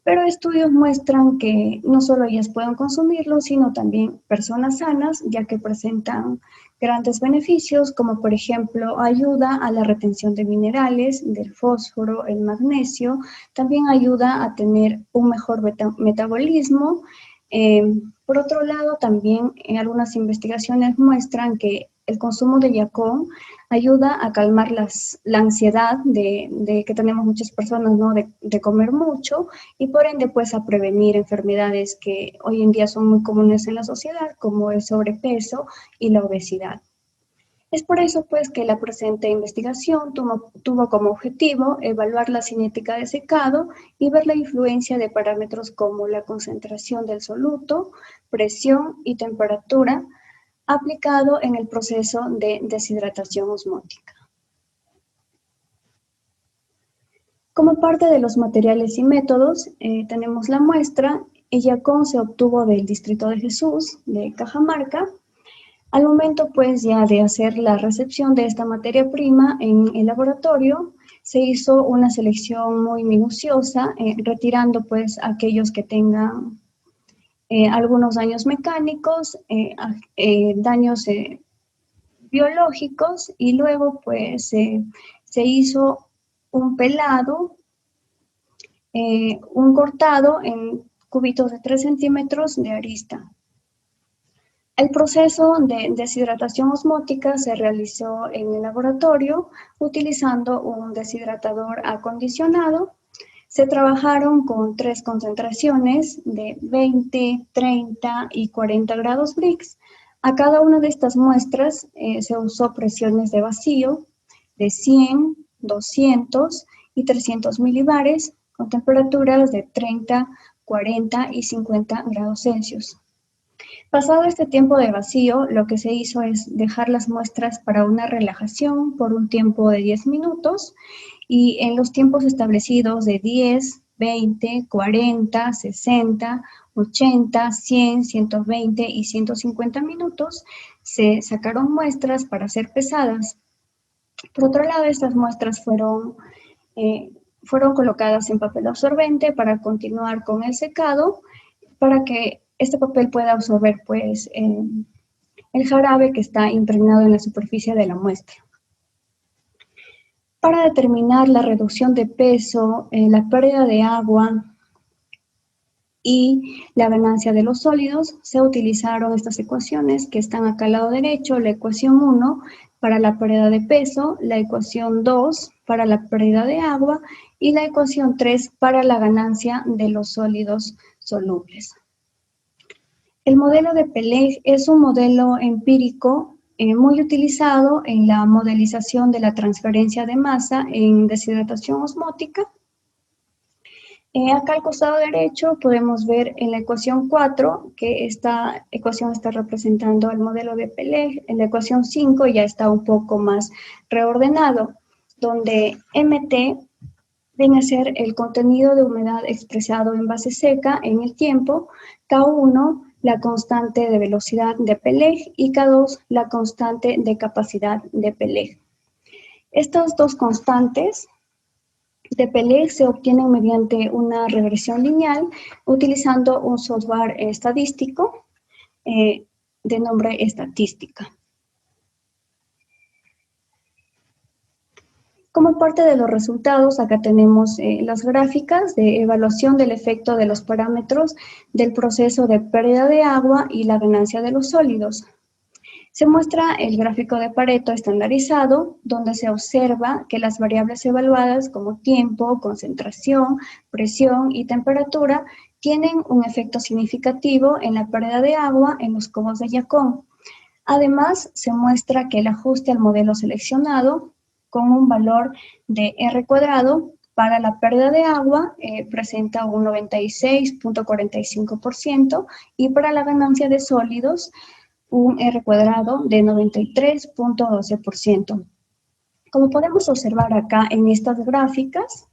pero estudios muestran que no solo ellas pueden consumirlo, sino también personas sanas, ya que presentan grandes beneficios, como por ejemplo ayuda a la retención de minerales, del fósforo, el magnesio, también ayuda a tener un mejor metabolismo. Por otro lado, también algunas investigaciones muestran que el consumo de yacón ayuda a calmar la ansiedad de que tenemos muchas personas, ¿no? de comer mucho, y por ende pues a prevenir enfermedades que hoy en día son muy comunes en la sociedad, como el sobrepeso y la obesidad. Es por eso pues que la presente investigación tuvo como objetivo evaluar la cinética de secado y ver la influencia de parámetros como la concentración del soluto, presión y temperatura aplicado en el proceso de deshidratación osmótica. Como parte de los materiales y métodos, tenemos la muestra. El yacón se obtuvo del Distrito de Jesús, de Cajamarca. Al momento, pues, ya de hacer la recepción de esta materia prima en el laboratorio, se hizo una selección muy minuciosa, retirando, pues, aquellos que tengan algunos daños mecánicos, daños biológicos, y luego pues se hizo un pelado, un cortado en cubitos de 3 centímetros de arista. El proceso de deshidratación osmótica se realizó en el laboratorio utilizando un deshidratador acondicionado. Se trabajaron con 3 concentraciones de 20, 30 y 40 grados Brix. A cada una de estas muestras se usó presiones de vacío de 100, 200 y 300 milibares con temperaturas de 30, 40 y 50 grados Celsius. Pasado este tiempo de vacío, lo que se hizo es dejar las muestras para una relajación por un tiempo de 10 minutos, y en los tiempos establecidos de 10, 20, 40, 60, 80, 100, 120 y 150 minutos, se sacaron muestras para ser pesadas. Por otro lado, estas muestras fueron colocadas en papel absorbente para continuar con el secado, para que este papel pueda absorber pues, el jarabe que está impregnado en la superficie de la muestra. Para determinar la reducción de peso, la pérdida de agua y la ganancia de los sólidos, se utilizaron estas ecuaciones que están acá al lado derecho: la ecuación 1 para la pérdida de peso, la ecuación 2 para la pérdida de agua y la ecuación 3 para la ganancia de los sólidos solubles. El modelo de Peleg es un modelo empírico muy utilizado en la modelización de la transferencia de masa en deshidratación osmótica. Acá al costado derecho podemos ver en la ecuación 4 que esta ecuación está representando el modelo de Peleg. En la ecuación 5 ya está un poco más reordenado, donde MT viene a ser el contenido de humedad expresado en base seca en el tiempo, K1 la constante de velocidad de Peleg y K2 la constante de capacidad de Peleg. Estas dos constantes de Peleg se obtienen mediante una regresión lineal utilizando un software estadístico de nombre Estatística. Como parte de los resultados, acá tenemos las gráficas de evaluación del efecto de los parámetros del proceso de pérdida de agua y la ganancia de los sólidos. Se muestra el gráfico de Pareto estandarizado, donde se observa que las variables evaluadas como tiempo, concentración, presión y temperatura tienen un efecto significativo en la pérdida de agua en los cubos de Yacón. Además, se muestra que el ajuste al modelo seleccionado con un valor de R cuadrado para la pérdida de agua presenta un 96.45% y para la ganancia de sólidos un R cuadrado de 93.12%. Como podemos observar acá en estas gráficas,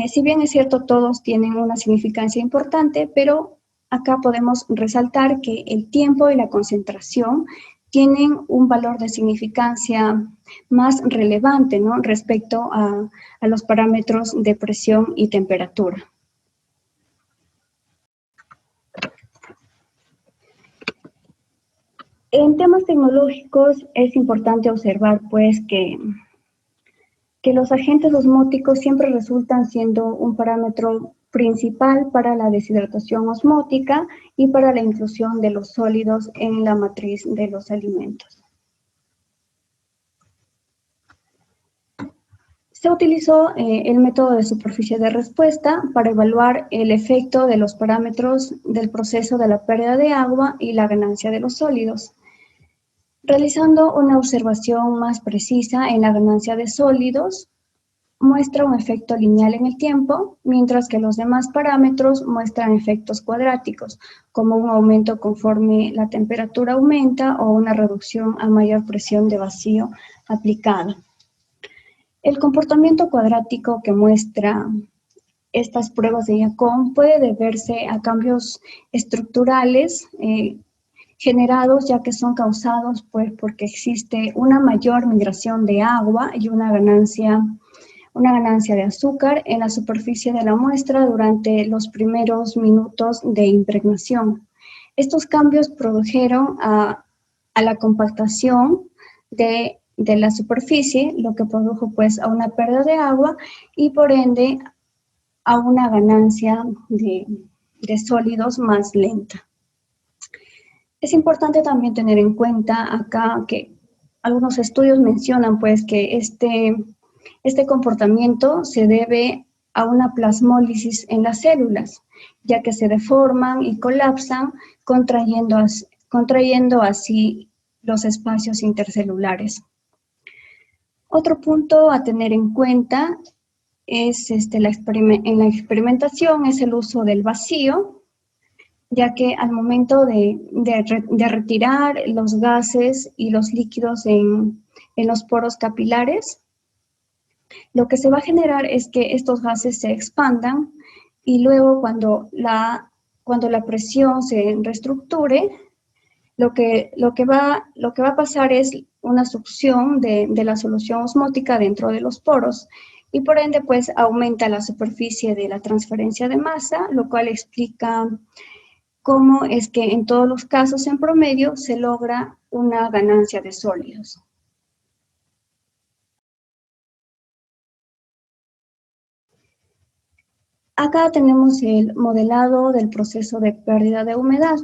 si bien es cierto todos tienen una significancia importante, pero acá podemos resaltar que el tiempo y la concentración tienen un valor de significancia más relevante, ¿no?, respecto a los parámetros de presión y temperatura. En temas tecnológicos es importante observar pues que los agentes osmóticos siempre resultan siendo un parámetro principal para la deshidratación osmótica y para la inclusión de los sólidos en la matriz de los alimentos. Se utilizó el método de superficie de respuesta para evaluar el efecto de los parámetros del proceso de la pérdida de agua y la ganancia de los sólidos. Realizando una observación más precisa en la ganancia de sólidos, muestra un efecto lineal en el tiempo, mientras que los demás parámetros muestran efectos cuadráticos, como un aumento conforme la temperatura aumenta o una reducción a mayor presión de vacío aplicada. El comportamiento cuadrático que muestra estas pruebas de Yacón puede deberse a cambios estructurales generados, ya que son causados pues porque existe una mayor migración de agua y una ganancia de azúcar en la superficie de la muestra durante los primeros minutos de impregnación. Estos cambios produjeron a la compactación de la superficie, lo que produjo pues a una pérdida de agua y por ende a una ganancia de sólidos más lenta. Es importante también tener en cuenta acá que algunos estudios mencionan pues que este comportamiento se debe a una plasmólisis en las células, ya que se deforman y colapsan, contrayendo así los espacios intercelulares. Otro punto a tener en cuenta es en la experimentación es el uso del vacío, ya que al momento de retirar los gases y los líquidos en los poros capilares, lo que se va a generar es que estos gases se expandan y luego cuando la presión se reestructure, lo que va a pasar es una succión de la solución osmótica dentro de los poros y por ende pues aumenta la superficie de la transferencia de masa, lo cual explica cómo es que en todos los casos en promedio se logra una ganancia de sólidos. Acá tenemos el modelado del proceso de pérdida de humedad.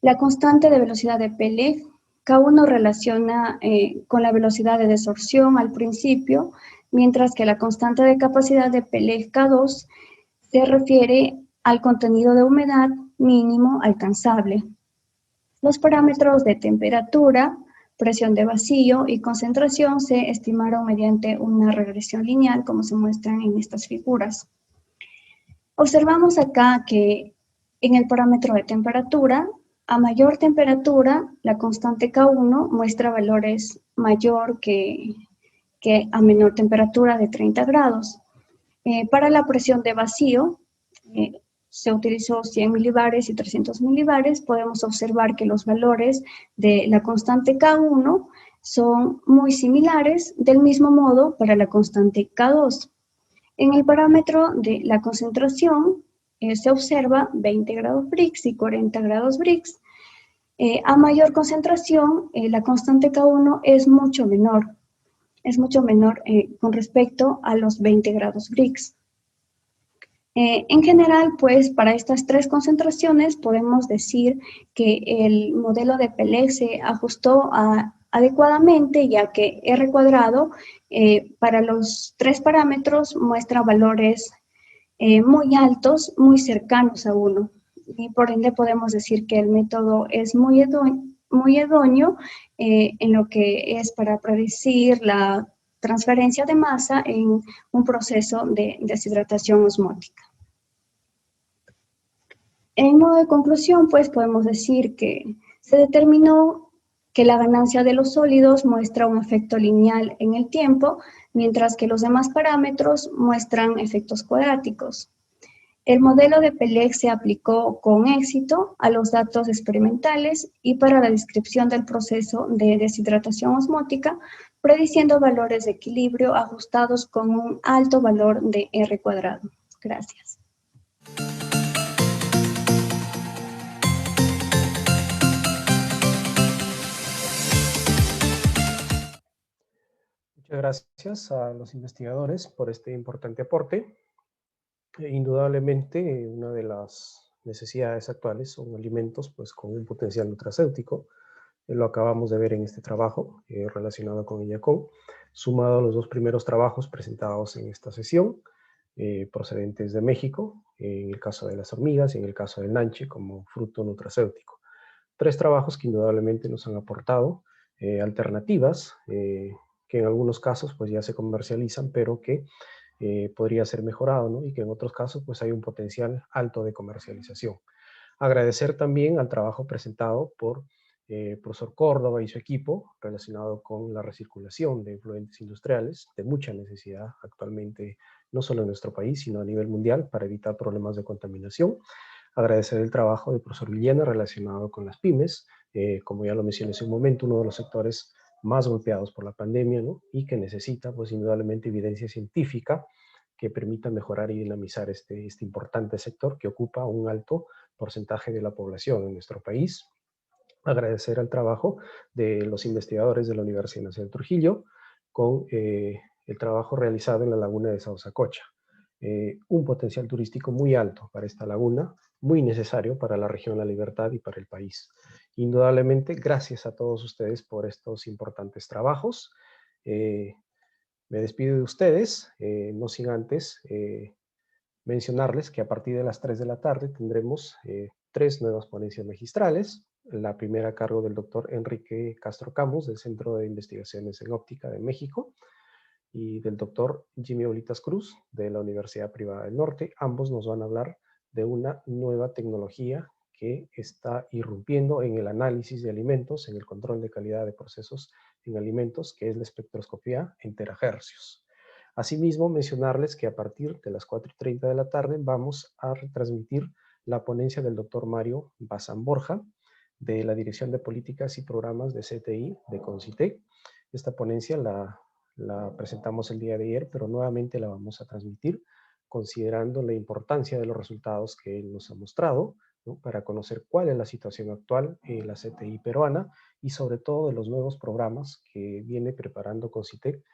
La constante de velocidad de Peleg, K1 relaciona con la velocidad de desorción al principio, mientras que la constante de capacidad de Peleg, K2, se refiere al contenido de humedad mínimo alcanzable. Los parámetros de temperatura, presión de vacío y concentración se estimaron mediante una regresión lineal, como se muestran en estas figuras. Observamos acá que en el parámetro de temperatura, a mayor temperatura, la constante K1 muestra valores mayor que a menor temperatura de 30 grados. Para la presión de vacío, se utilizó 100 milibares y 300 milibares. Podemos observar que los valores de la constante K1 son muy similares, del mismo modo para la constante K2. En el parámetro de la concentración se observa 20 grados Brix y 40 grados Brix. A mayor concentración, la constante K1 es mucho menor con respecto a los 20 grados Brix. En general, pues para estas 3 concentraciones podemos decir que el modelo de Pelec se ajustó adecuadamente, ya que R cuadrado para los 3 parámetros muestra valores muy altos, muy cercanos a 1. Y por ende podemos decir que el método es muy idóneo en lo que es para predecir la transferencia de masa en un proceso de deshidratación osmótica. En modo de conclusión, pues podemos decir que se determinó que la ganancia de los sólidos muestra un efecto lineal en el tiempo, mientras que los demás parámetros muestran efectos cuadráticos. El modelo de Pelec se aplicó con éxito a los datos experimentales y para la descripción del proceso de deshidratación osmótica, prediciendo valores de equilibrio ajustados con un alto valor de R cuadrado. Gracias. Muchas gracias a los investigadores por este importante aporte. Indudablemente, una de las necesidades actuales son alimentos pues, con un potencial nutracéutico. Lo acabamos de ver en este trabajo relacionado con INACON, sumado a los 2 primeros trabajos presentados en esta sesión, procedentes de México, en el caso de las hormigas y en el caso del nanche como fruto nutracéutico. 3 trabajos que indudablemente nos han aportado alternativas que en algunos casos pues ya se comercializan, pero que podría ser mejorado, ¿no? Y que en otros casos pues hay un potencial alto de comercialización. Agradecer también al trabajo presentado por profesor Córdoba y su equipo relacionado con la recirculación de efluentes industriales, de mucha necesidad actualmente, no solo en nuestro país, sino a nivel mundial, para evitar problemas de contaminación. Agradecer el trabajo del profesor Villena relacionado con las pymes, como ya lo mencioné hace un momento, uno de los sectores más golpeados por la pandemia, ¿no? Y que necesita, pues, indudablemente evidencia científica que permita mejorar y dinamizar este importante sector que ocupa un alto porcentaje de la población en nuestro país. Agradecer al trabajo de los investigadores de la Universidad Nacional de Trujillo con el trabajo realizado en la laguna de Sausacocha. Un potencial turístico muy alto para esta laguna, muy necesario para la región La Libertad y para el país. Indudablemente, gracias a todos ustedes por estos importantes trabajos. Me despido de ustedes, no sin antes mencionarles que a partir de las 3 de la tarde tendremos 3 nuevas ponencias magistrales. La primera a cargo del doctor Enrique Castro Camus, del Centro de Investigaciones en Óptica de México, y del doctor Jimmy Olitas Cruz, de la Universidad Privada del Norte. Ambos nos van a hablar de una nueva tecnología que está irrumpiendo en el análisis de alimentos, en el control de calidad de procesos en alimentos, que es la espectroscopía en terahercios. Asimismo, mencionarles que a partir de las 4:30 de la tarde vamos a retransmitir la ponencia del doctor Mario Bazán Borja, de la Dirección de Políticas y Programas de CTI de CONCITEC. Esta ponencia la presentamos el día de ayer, pero nuevamente la vamos a transmitir considerando la importancia de los resultados que él nos ha mostrado, ¿no? Para conocer cuál es la situación actual en la CTI peruana y sobre todo de los nuevos programas que viene preparando CONCITEC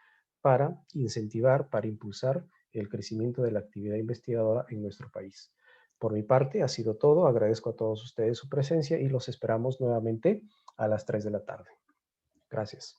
para incentivar, para impulsar el crecimiento de la actividad investigadora en nuestro país. Por mi parte ha sido todo, agradezco a todos ustedes su presencia y los esperamos nuevamente a las 3 de la tarde. Gracias.